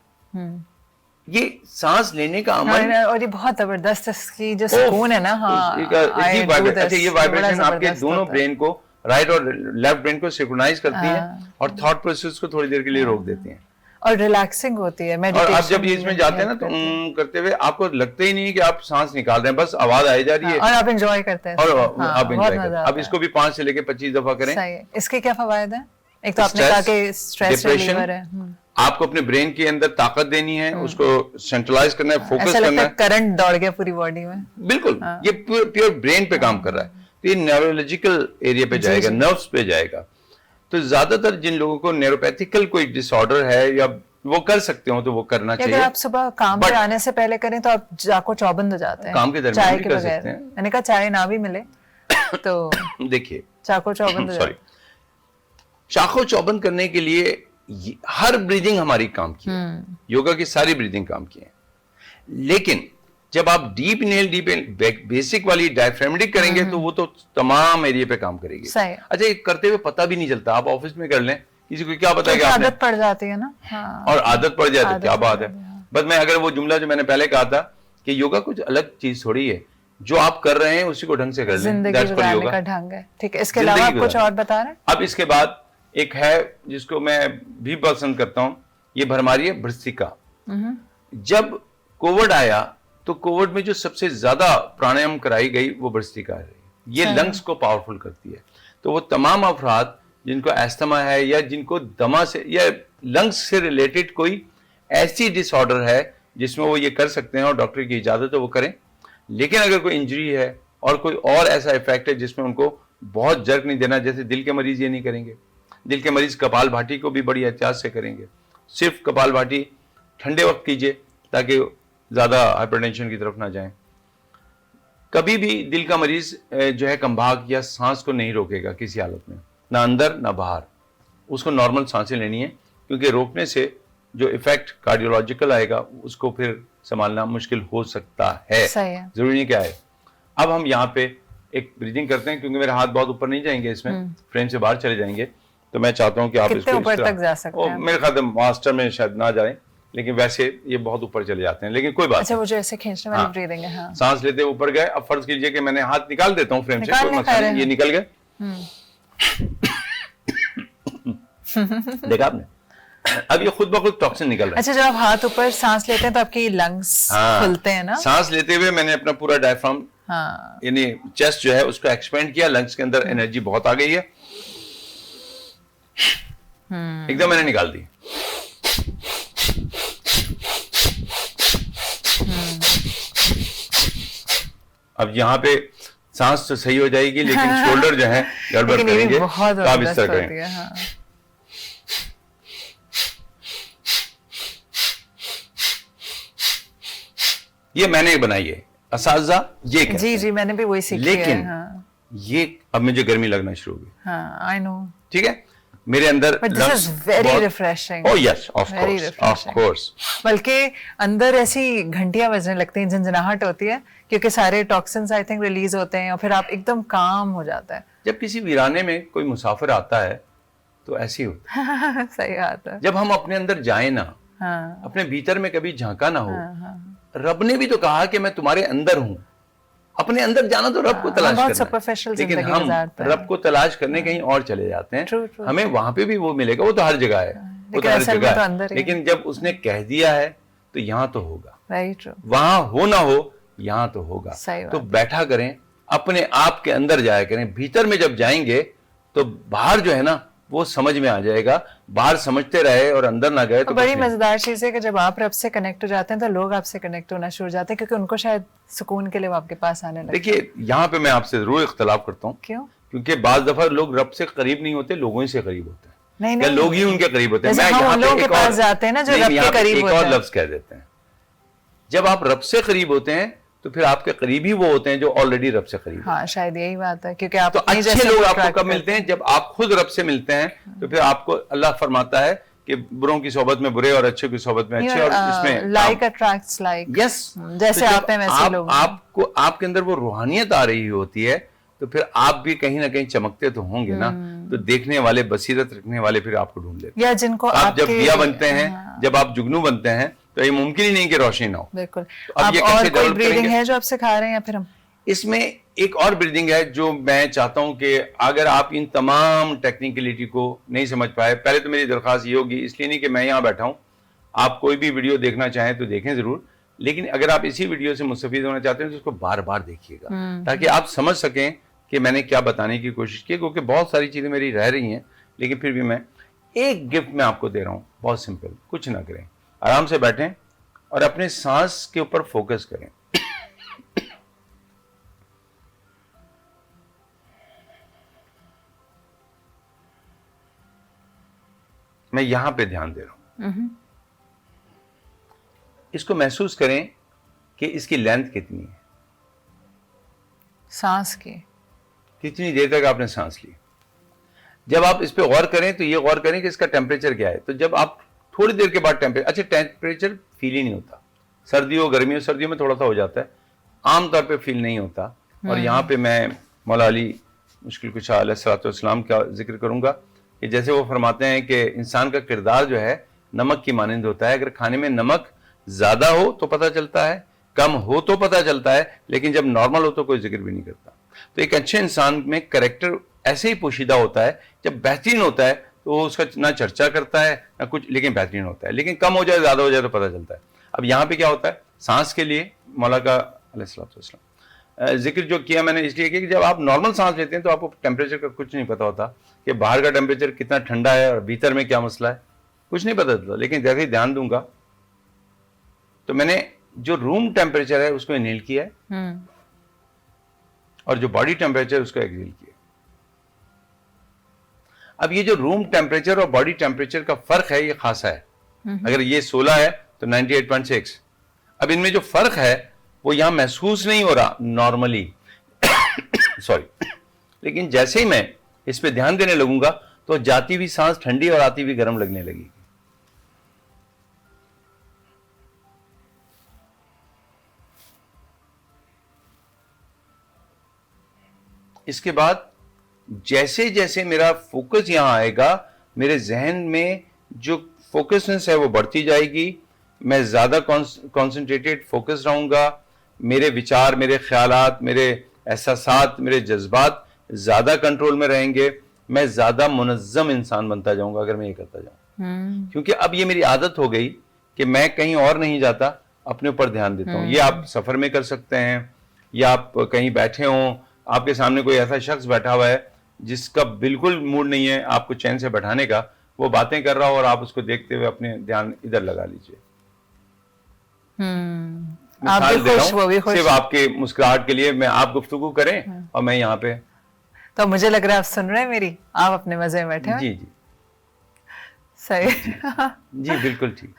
ये सांस लेने का अमल, और ये बहुत जबरदस्त इसकी जो सुकून है ना। हाँ, ये वाइब्रेशन आपके दोनों ब्रेन को, राइट और लेफ्ट ब्रेन को सिंक्रोनाइज करती है और थॉट प्रोसेस को थोड़ी देर के लिए रोक देती है और रिलैक्सिंग होती है। और आप जब इसमें जाते हैं ना तो करते हुए आपको लगता ही नहीं कि आप सांस निकाल रहे हैं, बस आवाज आई जा रही है और आप एंजॉय करते हैं और आप एंजॉय करते हैं। अब इसको भी 5 से लेके 25 दफा करें। इसके क्या फवायद है? एक तो आपने कहा कि स्ट्रेस रिलीवर है, आपको अपने ब्रेन के अंदर ताकत देनी है, उसको सेंट्रलाइज करना है, फोकस करना है। करंट दौड़ गया पूरी बॉडी में। बिल्कुल, ये प्योर ब्रेन पे काम कर रहा है, तो ये न्यूरोलॉजिकल एरिया पे जाएगा, नर्व्स पे जाएगा। तो ज्यादातर जिन लोगों को न्यूरोपैथिकल कोई डिसऑर्डर है या वो कर सकते हो तो वो करना कि अगर चाहिए। आप सुबह काम पे But- आने से पहले करें तो आप जाको चौबंद हो जाते हैं काम के दरमियान चाय भी के कर बगैर। सकते हैं। मैंने कहा चाय ना भी मिले तो देखिए चाको चौबंद हो सॉरी, जाते चाको चौबंद करने के लिए हर ब्रीदिंग हमारी काम की है, योगा की सारी ब्रीदिंग काम की है, लेकिन जब आप डीप इनहेल डीप बेसिक वाली डायफ्रामेटिक करेंगे तो वो तो तमाम एरिया पे काम करेगी। सही। अच्छा, ये करते हुए पता भी नहीं चलता, आप ऑफिस में कर लें, किसी को क्या पता है कि क्योंकि आपने, आदत पड़ जाती है ना। हाँ। और आदत पड़ जाती है, आदत क्या पड़ बात है। जाती है, हाँ। बस मैं अगर वो जुमला जो मैंने पहले कहा था कि योगा कुछ अलग चीज थोड़ी है, जो आप कर रहे हैं उसी को ढंग से कर लें, जिंदगी That's called गुजारने योगा। का ढंग है। ठीक है, इसके अलावा आप जिंदगी कुछ और बता रहे हैं? अब इसके बाद एक है जिसको मैं भी पसंद करता हूं, ये भरमारी है, भ्रस्त्रिका। जब कोविड आया तो कोविड में जो सबसे ज्यादा प्राणायाम कराई गई वो भ्रस्त्रिका है। ये लंग्स को पावरफुल करती है। तो वो तमाम अफराद जिनको एस्थमा है या जिनको दमा से या लंग्स से रिलेटेड कोई ऐसी डिसऑर्डर है जिसमें वो ये कर सकते हैं और डॉक्टर की इजाजत है वो करें। लेकिन अगर कोई इंजरी है और कोई और ऐसा इफेक्ट है जिसमें उनको बहुत जर्क नहीं देना, जैसे दिल के मरीज ये नहीं करेंगे, दिल के मरीज कपाल भाटी को भी बड़ी एहतियात से करेंगे। सिर्फ कपाल भाटी ठंडे वक्त कीजिए ताकि ज्यादा हाइपरटेंशन की तरफ ना जाएं। कभी भी दिल का मरीज जो है कंभाग या सांस को नहीं रोकेगा किसी हालत में, ना अंदर ना बाहर, उसको नॉर्मल सांसें लेनी है, क्योंकि रोकने से जो इफेक्ट कार्डियोलॉजिकल आएगा उसको फिर संभालना मुश्किल हो सकता है। सही है। जरूरी नहीं क्या है। अब हम यहाँ पे एक ब्रीदिंग करते हैं, क्योंकि मेरे हाथ बहुत ऊपर नहीं जाएंगे, इसमें फ्रेम से बाहर चले जाएंगे, तो मैं चाहता हूँ कि आप कितने इसको ऊपर इस तरह- तक जा सकते हैं? मेरे ख्याल मास्टर में शायद ना जाए, लेकिन वैसे ये बहुत ऊपर चले जाते हैं, लेकिन कोई बात अच्छा, वो जो ऐसे खींचने वाली हाँ। ब्रीदिंग है। हाँ। सांस लेते ऊपर गए। अब फर्ज कीजिए कि मैंने हाथ निकाल देता हूँ फ्रेम से, निकाल कोई नहीं मसला पा नहीं, रहे ये हैं। निकल गए। देखा आपने, अब ये खुद ब खुद टॉक्सिन निकल रहा है। अच्छा, जब आप हाथ ऊपर सांस लेते हैं तो आपकी लंग्स खुलते हैं ना? सांस लेते हुए मैंने अपना पूरा डायफ्राम हाँ। यानी चेस्ट जो है उसको एक्सपेंड किया, लंग्स के अंदर एनर्जी बहुत आ गई है, एकदम मैंने निकाल दी। अब यहाँ पे सांस तो सही हो जाएगी, लेकिन शोल्डर जो है गड़बड़ लेकिन ये भी करेंगे, बहुत तो आप इस जबरदस्त तरह होती करें। है। हाँ। ये मैंने बनाई है, असाजा ये कहते जी हैं। जी, मैंने भी वही सीखी लेकिन है। हाँ। ये अब मुझे गर्मी लगना शुरू हो गई, हाँ, आई नो। ठीक है, मेरे अंदर But this is very refreshing. Oh yes, of Very course, of refreshing. course. बल्कि अंदर ऐसी घंटियां बजने लगती हैं, झंझनाहट होती है, क्योंकि सारे टॉक्सिन्स आई थिंक रिलीज होते हैं और फिर आप एकदम काम हो जाता है। जब किसी वीराने में कोई मुसाफिर आता है तो ऐसी होती है। सही बात है। जब हम अपने अंदर जाए ना, हाँ। अपने भीतर में कभी झांका ना हो, रब ने भी तो कहा कि मैं तुम्हारे अंदर हूं। अपने अंदर जाना तो रब को तलाश बहुत करना superficial है, लेकिन जिंदगी हम गुजारते हैं। रब को तलाश करने कहीं और चले जाते हैं। True, true. हमें वहां पे भी वो मिलेगा, वो तो हर जगह है, वो लेकिन तो हर असल में जगह तो है। अंदर ही है। लेकिन जब उसने कह दिया है तो यहाँ तो होगा, वेरी ट्रू। वहां हो ना हो यहाँ तो होगा। सही बात तो बैठा करें, अपने आप के अंदर जाया करें। भीतर में जब जाएंगे तो बाहर जो है ना वो समझ में आ जाएगा। बाहर समझते रहे और अंदर ना गए तो बड़ी कुछ नहीं। मजेदार चीज है कि जब आप रब से कनेक्ट हो जाते हैं तो लोग आपसे कनेक्ट होना शुरू हो जाते हैं, क्योंकि उनको शायद सुकून के लिए वो आपके पास आने लगते हैं। देखिए, यहाँ पे मैं आपसे जरूर इख्तलाफ करता हूँ, क्यों? क्योंकि बाज दफा लोग रब से करीब नहीं होते, लोगों ही से करीब होते हैं, नहीं या नहीं, लोग ही उनके करीब होते हैं। जैसे मैं हम यहाँ उन पे लोगों के एक पास और- जाते हैं ना जो नहीं, रब के यहाँ पे करीब एक होते और हैं। लफ्ज कह देते हैं। जब आप रब से करीब होते हैं तो फिर आपके करीब ही वो होते हैं जो ऑलरेडी रब से करीब हैं। हाँ, शायद यही बात है, क्योंकि आप तो अपनी अच्छे जैसे लोग को आपको attract कब मिलते हैं? जब आप खुद रब से मिलते हैं तो फिर आपको अल्लाह फरमाता है कि बुरों की सोबत में बुरे और अच्छे की सोबत में अच्छे, और इसमें लाइक अट्रैक्ट्स लाइक। यस, जैसे आप हैं वैसे लोग हैं। आपको आपके अंदर वो रूहानियत आ रही होती है तो फिर आप भी कहीं ना कहीं चमकते तो होंगे ना, तो देखने वाले, बसीरत रखने वाले फिर आपको ढूंढ लेते हैं। या जिनको आप जब आपके- दिया बनते हैं, हाँ, जब आप जुगनू बनते हैं, तो ये मुमकिन ही नहीं कि रोशनी ना हो। बिल्कुल। अब आप ये और कैसे कोई develop ब्रीदिंग करेंगे? है जो आप सिखा रहे हैं या फिर हम? इसमें एक और ब्रीदिंग है जो मैं चाहता हूं कि अगर आप इन तमाम टेक्निकलिटी को नहीं समझ पाए, पहले तो मेरी दरख्वास्त ये होगी, इसलिए नहीं कि मैं यहाँ बैठा हूं, आप कोई भी वीडियो देखना चाहें तो देखें जरूर, लेकिन अगर आप इसी वीडियो से मुस्तफीद होना चाहते हैं तो उसको बार बार देखिएगा, ताकि आप समझ सकें कि मैंने क्या बताने की कोशिश की। क्योंकि बहुत सारी चीज़ें मेरी रह रही हैं, लेकिन फिर भी मैं एक गिफ्ट मैं आपको दे रहा हूँ, बहुत सिंपल, कुछ ना करें, आराम से बैठें और अपने सांस के ऊपर फोकस करें। मैं यहां पे ध्यान दे रहा हूं, इसको महसूस करें कि इसकी लेंथ कितनी है, सांस की। कितनी देर तक आपने सांस ली। जब आप इस पे गौर करें तो ये गौर करें कि इसका टेम्परेचर क्या है। तो जब आप थोड़ी देर के बाद टेम्परेचर फील ही नहीं होता। सर्दियों गर्मियों, सर्दियों में थोड़ा सा हो जाता है, आमतौर पे फील नहीं होता। और यहाँ पे मैं मौला अली मुश्किल कुशा अलैहिस्सलाम का जिक्र करूंगा कि जैसे वो फरमाते हैं कि इंसान का किरदार जो है नमक की मानंद होता है। अगर खाने में नमक ज्यादा हो तो पता चलता है, कम हो तो पता चलता है, लेकिन जब नॉर्मल हो तो कोई जिक्र भी नहीं करता। तो एक अच्छे इंसान में कैरेक्टर ऐसे ही पोशीदा होता है। जब बेहतरीन होता है तो वो उसका ना चर्चा करता है ना कुछ, लेकिन बेहतरीन होता है। लेकिन कम हो जाए, ज्यादा हो जाए तो पता चलता है। अब यहाँ पे क्या होता है, सांस के लिए मौला का अलैहिस्सलाम जिक्र जो किया मैंने इसलिए कि जब आप नॉर्मल सांस लेते हैं तो आपको टेम्परेचर का कुछ नहीं पता होता कि बाहर का टेम्परेचर कितना ठंडा है और भीतर में क्या मसला है, कुछ नहीं पता चलता। लेकिन जैसे ही ध्यान दूंगा तो मैंने जो रूम टेम्परेचर है उसको इनहेल किया है और जो बॉडी टेम्परेचर उसको एक्सहेल किया। अब ये जो रूम टेम्परेचर और बॉडी टेम्परेचर का फर्क है ये खासा है। अगर ये 16 है तो 98.6। अब इनमें जो फर्क है वो यहां महसूस नहीं हो रहा नॉर्मली सॉरी। लेकिन जैसे ही मैं इस पे ध्यान देने लगूंगा तो जाती हुई सांस ठंडी और आती हुई गर्म लगने लगेगी। इसके बाद जैसे जैसे मेरा फोकस यहां आएगा, मेरे जहन में जो फोकसनेस है वो बढ़ती जाएगी। मैं ज्यादा कॉन्सेंट्रेटेड फोकस रहूंगा। मेरे विचार, मेरे ख्यालात, मेरे एहसासात, मेरे जज्बात ज्यादा कंट्रोल में रहेंगे। मैं ज्यादा मुनज्जम इंसान बनता जाऊंगा अगर मैं ये करता जाऊं। क्योंकि अब ये मेरी आदत हो गई कि मैं कहीं और नहीं जाता, अपने ऊपर ध्यान देता हूं। ये आप सफर में कर सकते हैं या आप कहीं बैठे हों, आपके सामने कोई ऐसा शख्स बैठा हुआ है जिसका बिल्कुल मूड नहीं है आपको चैन से बैठाने का, वो बातें कर रहा हो और आप उसको देखते हुए अपने ध्यान इधर लगा लीजिए। आप भी खुश, वो भी खुश। सिर्फ आपके मुस्कुराहट के लिए मैं आप गुफ्तगू करें और मैं यहाँ पे। तो मुझे लग रहा है आप सुन रहे हैं मेरी, आप अपने मजे में बैठे हैं। जी जी सही जी बिल्कुल ठीक।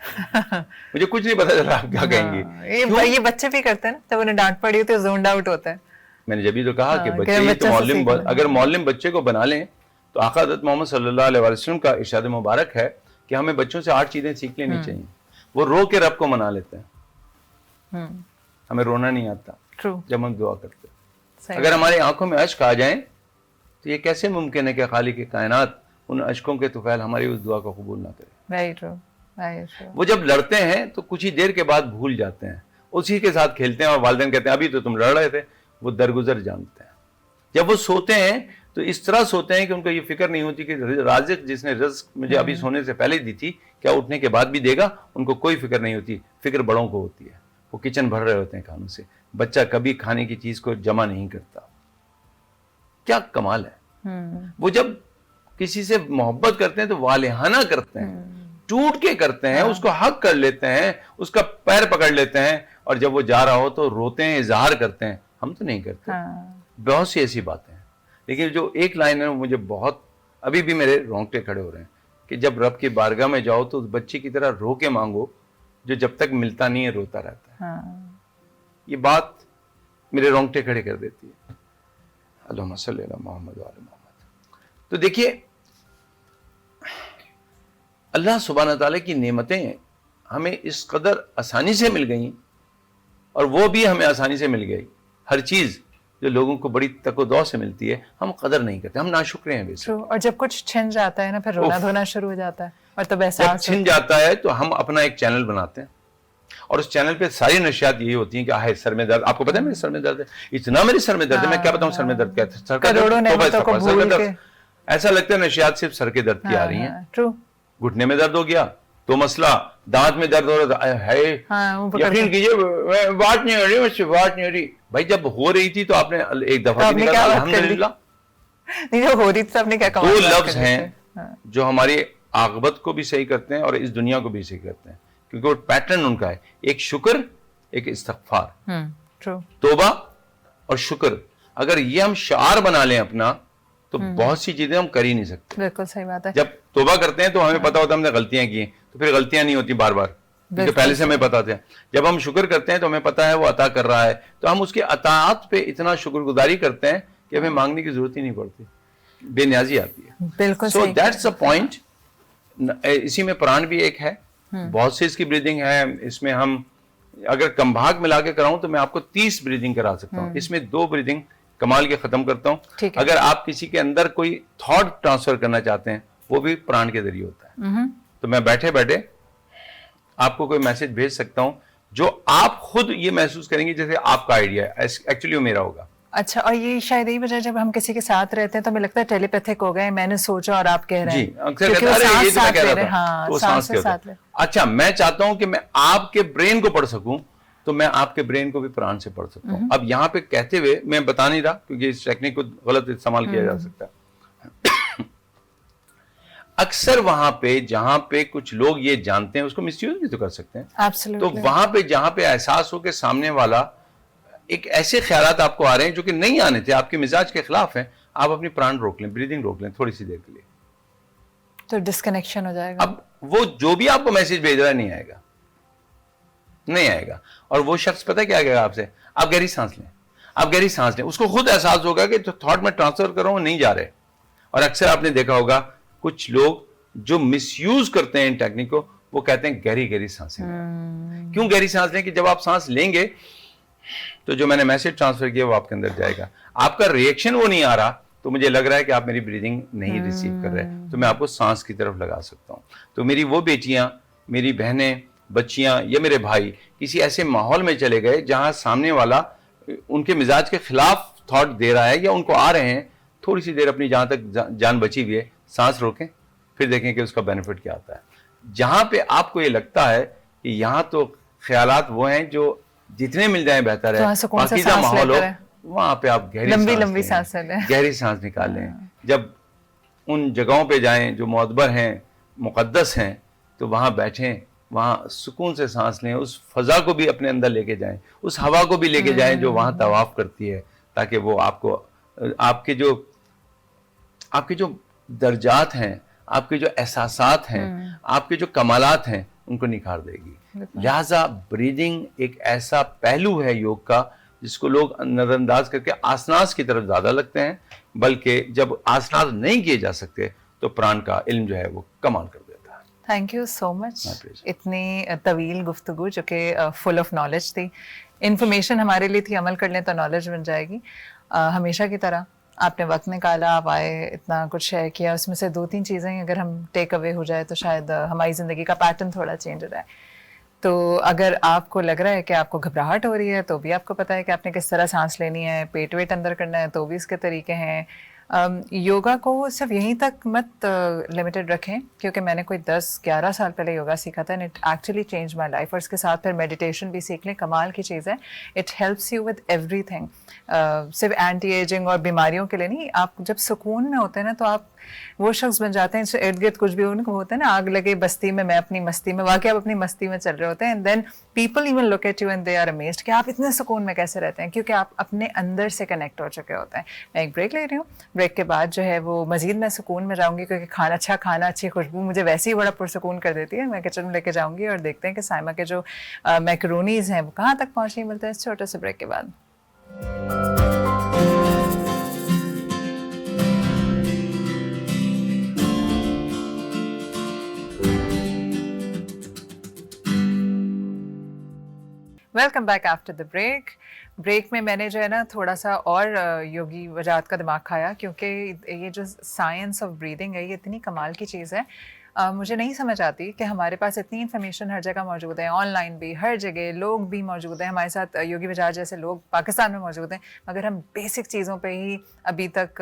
मुझे कुछ नहीं पता चला आप क्या कहेंगे। ये बच्चे भी करते हैं ना, जब उन्हें डांट पड़ी होती है जोन आउट होता है। मैंने जब भी तो कहा कि बच्चे तो मौलिम, अगर मौलिम बच्चे को बना लें तो आका हज़रत मोहम्मद सल्लल्लाहु अलैहि वसल्लम का इरशाद मुबारक है कि हमें बच्चों से 8 चीजें सीख लेनी चाहिए। वो रो के रब को मना लेते हैं। हमें रोना नहीं आता जब हम दुआ करते हैं। अगर हमारी आंखों में अश्क आ जाएं तो ये कैसे मुमकिन है कि खालिक कायनात उन अश्कों के तुफैल हमारी उस दुआ को कबूल ना करे। Very true, very true. वो जब लड़ते हैं तो कुछ ही देर के बाद भूल जाते हैं, उसी के साथ खेलते हैं और वालिदैन कहते हैं अभी तो तुम लड़ रहे थे। वो दरगुजर जानते हैं। जब वो सोते हैं तो इस तरह सोते हैं कि उनको ये फिक्र नहीं होती कि राज़िक जिसने रिज़्क़ मुझे अभी सोने से पहले दी थी क्या उठने के बाद भी देगा। उनको कोई फिक्र नहीं होती, फिक्र बड़ों को होती है। वो किचन भर रहे होते हैं खानों से। बच्चा कभी खाने की चीज को जमा नहीं करता। क्या कमाल है। वो जब किसी से मोहब्बत करते हैं तो वालिहाना करते हैं, टूट के करते हैं, उसको हक कर लेते हैं, उसका पैर पकड़ लेते हैं और जब वो जा रहा हो तो रोते हैं, इजहार करते हैं। हम तो नहीं करते। बहुत सी ऐसी बातें हैं। लेकिन जो एक लाइन है वो मुझे बहुत, अभी भी मेरे रोंगटे खड़े हो रहे हैं कि जब रब की बारगाह में जाओ तो उस बच्चे की तरह रो के मांगो जो जब तक मिलता नहीं है रोता रहता है। ये बात मेरे रोंगटे खड़े कर देती है। अल्लाहुम्मा सल्ली अला मुहम्मद व आले मुहम्मद। तो देखिए अल्लाह सुब्हानहू तआला की नेमतें हमें इस कदर आसानी से मिल गई और वो भी हमें आसानी से मिल गई। हर चीज जो लोगों को बड़ी तको-दौ से मिलती है हम कदर नहीं करते, हम नाशुक्र हैं वैसे। और जब कुछ छिन जाता है ना फिर रोना धोना शुरू हो जाता है और तब एहसास जब छिन जाता है तो हम अपना एक चैनल बनाते हैं और उस चैनल पे सारी नशियात यही होती हैं कि आहे सर में दर्द, आपको पता है मेरे सर में दर्द है, इतना मेरे सर में दर्द है, मैं क्या बताऊं सर में दर्द क्या है, सर का दर्द। ऐसा लगता है नशियात सिर्फ सर के दर्द की आ रही हैं। घुटने में दर्द हो गया तो मसला, दांत में दर्द हो रहा है, यकीन कीजिए बात नहीं हो रही, मुझसे बात नहीं हो रही। भाई जब हो रही थी तो आपने एक दफा भी निकाला अल्हम्दुलिल्लाह। नहीं हो रही थी आपने क्या कहा। दो लफ्ज हैं जो हमारी आगबत को भी सही करते हैं और इस दुनिया को भी सही करते हैं क्योंकि वो पैटर्न उनका है, एक शुक्र एक इस्तगफार। तौबा और शुक्र अगर ये हम शार बना लें अपना तो बहुत सी चीजें हम कर ही नहीं सकते। बिल्कुल सही बात है। जब तौबा करते हैं तो हमें पता होता है हमने गलतियां की हैं तो फिर गलतियां नहीं होती बार बार। क्योंकि पहले से हमें पता था। जब हम शुक्र करते हैं तो हमें पता है वो अता कर रहा है, तो हम उसके अताअत पे इतना शुक्रगुजारी करते हैं कि हमें मांगने की जरूरत ही नहीं पड़ती, बेनियाजी आती है। बिल्कुल सो सही दैट्स द पॉइंट। इसी में प्राण भी एक है, बहुत सी इसकी ब्रीदिंग है। इसमें हम अगर कम भाग मिला के कराऊं तो मैं आपको 30 ब्रीदिंग करा सकता हूं। इसमें 2 ब्रीदिंग कमाल के खत्म करता हूं। अगर आप किसी के अंदर कोई थॉट ट्रांसफर करना चाहते हैं, वो भी प्राण के जरिए होता है। तो मैं बैठे बैठे आपको कोई मैसेज भेज सकता हूं जो आप खुद ये महसूस करेंगे जैसे आपका आइडिया है, एक्चुअली वो मेरा होगा। अच्छा, और ये शायद यही वजह जब हम किसी के साथ रहते हैं तो हमें लगता है टेलीपैथिक हो गए, मैंने सोचा और आप कह रहे हैं। जी, अक्सर कहते हैं अरे ये तो मैं कह रहा था, हाँ, तो सांस के होता है। अच्छा, मैं चाहता हूं कि मैं आपके ब्रेन को पढ़ सकूं, तो मैं आपके ब्रेन को भी प्राण से पढ़ सकता हूं। अब यहाँ पे कहते हुए मैं बता नहीं रहा क्योंकि इस टेक्निक को गलत इस्तेमाल किया जा सकता है। अक्सर वहां पे जहां पे कुछ लोग ये जानते हैं उसको मिसयूज भी तो कर सकते हैं। Absolutely. तो वहां पे जहां पे एहसास हो कि सामने वाला एक ऐसे ख्यालात आपको आ रहे हैं जो कि नहीं आने थे, आपके मिजाज के खिलाफ हैं, आप अपनी प्राण रोक लें, ब्रीदिंग रोक लें थोड़ी सी देर के लिए, तो डिस्कनेक्शन हो जाएगा। अब वो जो भी आपको मैसेज भेज रहा है नहीं आएगा, नहीं आएगा। और वो शख्स पता क्या कहेगा आपसे, आप गहरी सांस लें, आप गहरी सांस लें। उसको खुद एहसास होगा कि जो थॉट में ट्रांसफर कर रहा हूं नहीं जा रहे। और अक्सर आपने देखा होगा कुछ लोग जो मिसयूज करते हैं इन टेक्निक को, वो कहते हैं गहरी गहरी सांसें लें। क्यों गहरी सांस लें? कि जब आप सांस लेंगे तो जो मैंने मैसेज ट्रांसफर किया वो आपके अंदर जाएगा। आपका रिएक्शन वो नहीं आ रहा, तो मुझे लग रहा है कि आप मेरी ब्रीदिंग नहीं रिसीव कर रहे, तो मैं आपको सांस की तरफ लगा सकता हूं। तो मेरी वो बेटियां, मेरी बहनें, बच्चियां या मेरे भाई किसी ऐसे माहौल में चले गए जहां सामने वाला उनके मिजाज के खिलाफ थॉट दे रहा है या उनको आ रहे हैं, थोड़ी सी देर अपनी जहां तक जान बची हुई है सांस रोकें, फिर देखें कि उसका बेनिफिट क्या आता है। जहां पे आपको ये लगता है कि यहाँ तो ख्यालात वो हैं जो जितने मिल जाए बेहतर है, पाकीज़ा माहौल हो, वहां पे आप गहरी सांस लें, गहरी सांस निकाल लें। जब उन जगहों पे जाएं जो मुअद्बर हैं, मुक़द्दस हैं, तो वहां बैठें, वहां सुकून से सांस लें, उस फजा को भी अपने अंदर लेके जाएं, उस हवा को भी लेके जाएं जो वहां तवाफ करती है, ताकि वो आपको आपके जो दर्जात हैं, आपके जो एहसासात हैं, आपके जो कमालात हैं, उनको निखार देगी। लिहाजा ब्रीदिंग एक ऐसा पहलू है योग का जिसको लोग नजरअंदाज करके आसनास की तरफ ज्यादा लगते हैं, बल्कि जब आसनास नहीं किए जा सकते तो प्राण का इल्म जो है वो कमाल कर देता है। Thank you so much. इतनी तवील गुफ्तगू जो कि फुल ऑफ नॉलेज थी, इन्फॉर्मेशन हमारे लिए थी, अमल कर लें तो नॉलेज बन जाएगी। हमेशा की तरह आपने वक्त निकाला, आप आए, इतना कुछ शेयर किया, उसमें से 2-3 चीज़ें अगर हम टेक अवे हो जाए तो शायद हमारी ज़िंदगी का पैटर्न थोड़ा चेंज हो जाए। तो अगर आपको लग रहा है कि आपको घबराहट हो रही है तो भी आपको पता है कि आपने किस तरह सांस लेनी है, पेट वेट अंदर करना है तो भी इसके तरीके हैं। योगा को सिर्फ यहीं तक मत लिमिटेड रखें, क्योंकि मैंने कोई 10-11 साल पहले योगा सीखा था and it actually change my life. और इसके साथ फिर मेडिटेशन भी सीख लें, कमाल की चीज़ है। It helps you with everything, सिर्फ एंटी एजिंग और बीमारियों के लिए नहीं। आप जब सुकून में होते हैं ना तो आप वो शख्स बन जाते हैं, इर्द गिर्द कुछ भी उनको होता है ना, आग लगे बस्ती में, मैं अपनी मस्ती में, वाकई आप अपनी मस्ती में चल रहे होते हैं, and then people even look at you and they are amazed कि आप इतने सुकून में कैसे रहते हैं, क्योंकि आप अपने अंदर से कनेक्ट हो चुके होते हैं। मैं एक ब्रेक ले रही हूँ, ब्रेक के बाद जो है वो मजीद मैं सुकून में जाऊँगी, क्योंकि खाना, अच्छी खुशबू मुझे वैसे ही बड़ा पुरसुकून कर देती है। मैं किचन में लेके जाऊँगी और देखते हैं कि साइमा के जो मैकरोनीज़ हैं वो कहाँ तक पहुँचने मिलते हैं इस छोटे से ब्रेक के बाद। Welcome back after the break. Break में मैंने जो है ना थोड़ा सा और योगी वजाहत का दिमाग खाया, क्योंकि ये जो साइंस ऑफ ब्रीदिंग है ये इतनी कमाल की चीज़ है। मुझे नहीं समझ आती कि हमारे पास इतनी इन्फॉर्मेशन हर जगह मौजूद है, ऑनलाइन भी, हर जगह लोग भी मौजूद हैं, हमारे साथ योगी वजाहत जैसे लोग पाकिस्तान में मौजूद हैं, मगर हम बेसिक चीज़ों पे ही अभी तक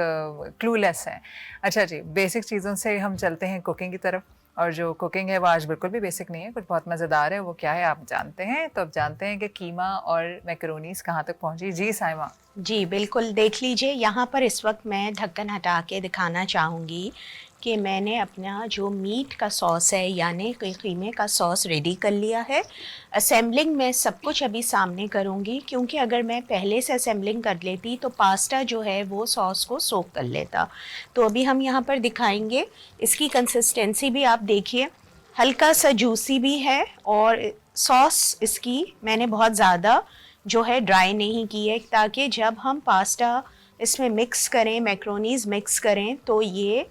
क्लूलेस हैं। अच्छा जी, बेसिक चीज़ों से हम चलते हैं कुकिंग की तरफ, और जो कुकिंग है वो आज बिल्कुल भी बेसिक नहीं है, कुछ बहुत मज़ेदार है। वो क्या है आप जानते हैं? तो अब जानते हैं कि कीमा और मैकरोनीज़ कहाँ तक पहुँची। जी साइमा। जी बिल्कुल, देख लीजिए यहाँ पर इस वक्त मैं ढक्कन हटा के दिखाना चाहूँगी कि मैंने अपना जो मीट का सॉस है यानी कीमे का सॉस रेडी कर लिया है। असेंबलिंग मैं सब कुछ अभी सामने करूँगी, क्योंकि अगर मैं पहले से असेंबलिंग कर लेती तो पास्ता जो है वो सॉस को सोक कर लेता। तो अभी हम यहाँ पर दिखाएंगे, इसकी कंसिस्टेंसी भी आप देखिए, हल्का सा जूसी भी है, और सॉस इसकी मैंने बहुत ज़्यादा जो है ड्राई नहीं की है, ताकि जब हम पास्ता इसमें मिक्स करें, मैक्रोनीज मिक्स करें, तो ये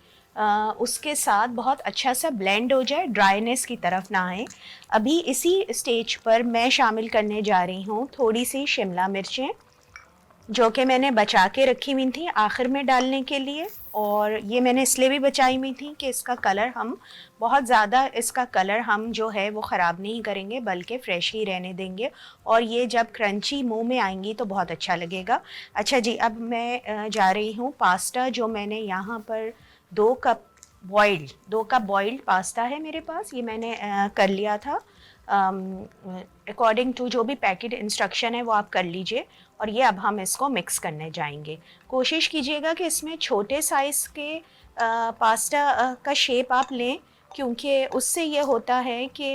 उसके साथ बहुत अच्छा सा ब्लेंड हो जाए, ड्राईनेस की तरफ ना आए। अभी इसी स्टेज पर मैं शामिल करने जा रही हूँ थोड़ी सी शिमला मिर्चें, जो कि मैंने बचा के रखी हुई थी आखिर में डालने के लिए। और ये मैंने इसलिए भी बचाई हुई थी कि इसका कलर हम बहुत ज़्यादा, इसका कलर हम जो है वो ख़राब नहीं करेंगे, बल्कि फ़्रेश ही रहने देंगे, और ये जब क्रंची मुंह में आएंगी तो बहुत अच्छा लगेगा। अच्छा जी, अब मैं जा रही हूँ पास्ता, जो मैंने यहाँ पर 2 कप बॉइल्ड पास्ता है मेरे पास, ये मैंने कर लिया था। अकॉर्डिंग टू जो भी पैकेट इंस्ट्रक्शन है वो आप कर लीजिए। और ये अब हम इसको मिक्स करने जाएंगे। कोशिश कीजिएगा कि इसमें छोटे साइज़ के पास्ता का शेप आप लें, क्योंकि उससे ये होता है कि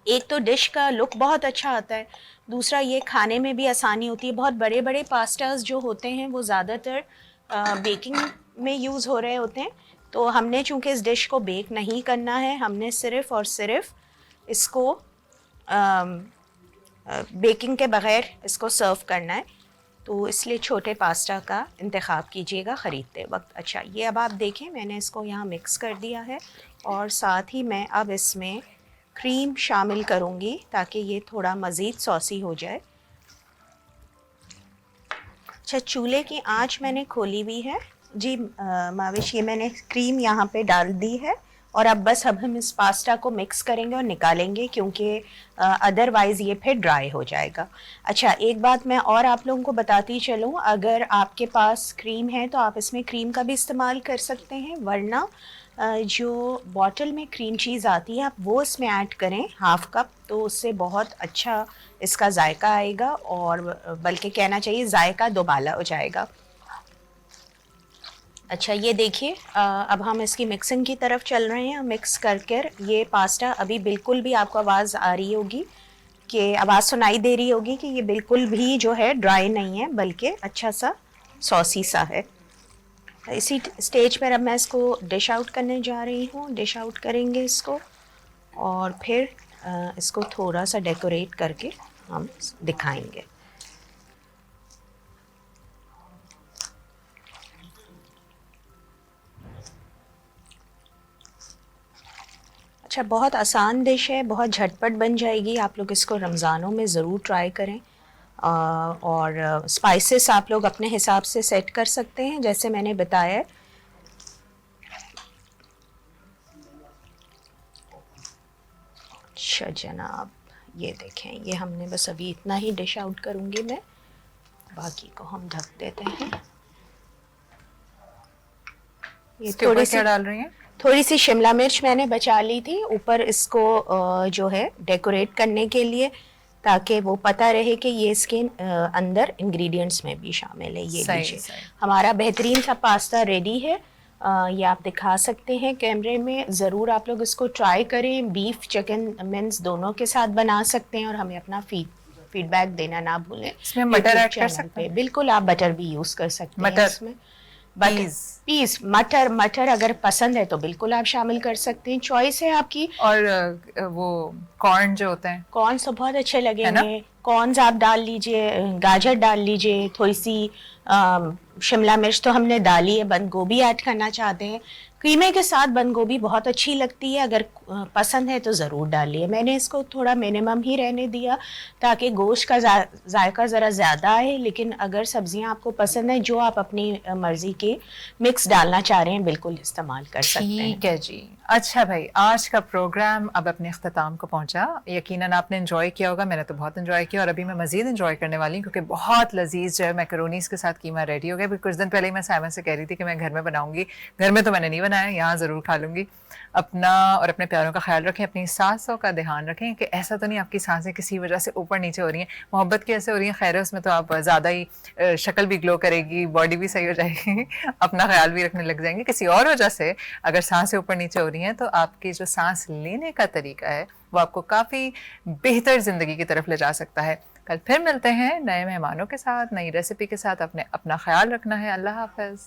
एक तो डिश का लुक बहुत अच्छा आता है, दूसरा ये खाने में भी आसानी होती है। बहुत बड़े बड़े पास्ताज जो होते हैं वो ज़्यादातर बेकिंग में यूज़ हो रहे होते हैं, तो हमने चूँकि इस डिश को बेक नहीं करना है, हमने सिर्फ़ और सिर्फ इसको बेकिंग के बग़ैर इसको सर्व करना है, तो इसलिए छोटे पास्ता का इंतखाब कीजिएगा ख़रीदते वक्त। अच्छा, ये अब आप देखें मैंने इसको यहाँ मिक्स कर दिया है, और साथ ही मैं अब इसमें क्रीम शामिल करूँगी ताकि ये थोड़ा मज़ीद सॉसी हो जाए। अच्छा, चूल्हे की आंच मैंने खोली हुई है जी माविश, ये मैंने क्रीम यहाँ पे डाल दी है, और अब बस अब हम इस पास्ता को मिक्स करेंगे और निकालेंगे, क्योंकि अदरवाइज़ ये फिर ड्राई हो जाएगा। अच्छा, एक बात मैं और आप लोगों को बताती चलूँ, अगर आपके पास क्रीम है तो आप इसमें क्रीम का भी इस्तेमाल कर सकते हैं, वरना जो बॉटल में क्रीम चीज़ आती है आप वो इसमें ऐड करें 1/2 कप, तो उससे बहुत अच्छा इसका जायका आएगा, और बल्कि कहना चाहिए जायका दोबाला हो जाएगा। अच्छा, ये देखिए अब हम इसकी मिक्सिंग की तरफ चल रहे हैं। मिक्स कर कर ये पास्ता, अभी बिल्कुल भी आपको आवाज़ आ रही होगी कि आवाज़ सुनाई दे रही होगी कि ये बिल्कुल भी जो है ड्राई नहीं है, बल्कि अच्छा सा सॉसी सा है। इसी स्टेज पर अब मैं इसको डिश आउट करने जा रही हूँ। डिश आउट करेंगे इसको, और फिर इसको थोड़ा सा डेकोरेट करके हम दिखाएंगे। अच्छा, बहुत आसान डिश है, बहुत झटपट बन जाएगी। आप लोग इसको रमज़ानों में ज़रूर ट्राई करें, और स्पाइसेस आप लोग अपने हिसाब से सेट कर सकते हैं जैसे मैंने बताया है। अच्छा जनाब, ये देखें, ये हमने बस अभी इतना ही डिश आउट करूँगी मैं, बाकी को हम ढक देते हैं। ये थोड़ी सी डाल रही हैं? थोड़ी सी शिमला मिर्च मैंने बचा ली थी ऊपर इसको जो है डेकोरेट करने के लिए, ताकि वो पता रहे कि ये इसके अंदर इंग्रेडिएंट्स में भी शामिल है। ये लीजिए, हमारा बेहतरीन सा पास्ता रेडी है। ये आप दिखा सकते हैं कैमरे में, ज़रूर आप लोग इसको ट्राई करें। बीफ, चिकन, मिन्स दोनों के साथ बना सकते हैं, और हमें अपना फीडबैक देना ना भूलें। इसमें मटर ऐड कर सकते हैं? बिल्कुल, आप बटर भी यूज़ कर सकते हैं इसमें। पीस मटर अगर पसंद है तो बिल्कुल आप शामिल कर सकते हैं, चॉइस है आपकी। और वो कॉर्न जो होते हैं, कॉर्न तो बहुत अच्छे लगेंगे, कॉर्न्स आप डाल लीजिए, गाजर डाल लीजिए, थोड़ी सी शिमला मिर्च तो हमने डाली है, बंद गोभी ऐड करना चाहते हैं, कीमे के साथ बंद गोभी बहुत अच्छी लगती है, अगर पसंद है तो ज़रूर डालिए। मैंने इसको थोड़ा मिनिमम ही रहने दिया ताकि गोश्त का जायका ज़रा ज़्यादा आए, लेकिन अगर सब्जियां आपको पसंद है जो आप अपनी मर्ज़ी के मिक्स डालना चाह रहे हैं बिल्कुल इस्तेमाल कर सकते हैं। ठीक है जी। अच्छा भाई, आज का प्रोग्राम अब अपने अख्ताम को पहुंचा। यकीनन आपने एंजॉय किया होगा, मैंने तो बहुत एंजॉय किया, और अभी मैं मज़ीद एंजॉय करने वाली हूँ, क्योंकि बहुत लजीज जो है मैकरोनीस के साथ कीमा रेडी हो गया। कुछ दिन पहले ही मैं साइमन से कह रही थी कि मैं घर में बनाऊंगी, घर में तो मैंने नहीं बनाया, यहाँ ज़रूर खा लूँगी। अपना और अपने प्यारों का ख्याल रखें, अपनी सांसों का ध्यान रखें कि ऐसा तो नहीं आपकी सांसें किसी वजह से ऊपर नीचे हो रही हैं, मोहब्बत की ऐसे हो रही हैं, खैर है उसमें तो आप ज़्यादा ही शक्ल भी ग्लो करेगी, बॉडी भी सही हो जाएगी, अपना ख्याल भी रखने लग जाएंगे। किसी और वजह से अगर सांसें ऊपर नीचे हो रही हैं तो आपकी जो सांस लेने का तरीका है वो आपको काफ़ी बेहतर ज़िंदगी की तरफ ले जा सकता है। कल फिर मिलते हैं नए मेहमानों के साथ, नई रेसिपी के साथ। अपना ख्याल रखना है। अल्लाह हाफ़िज़।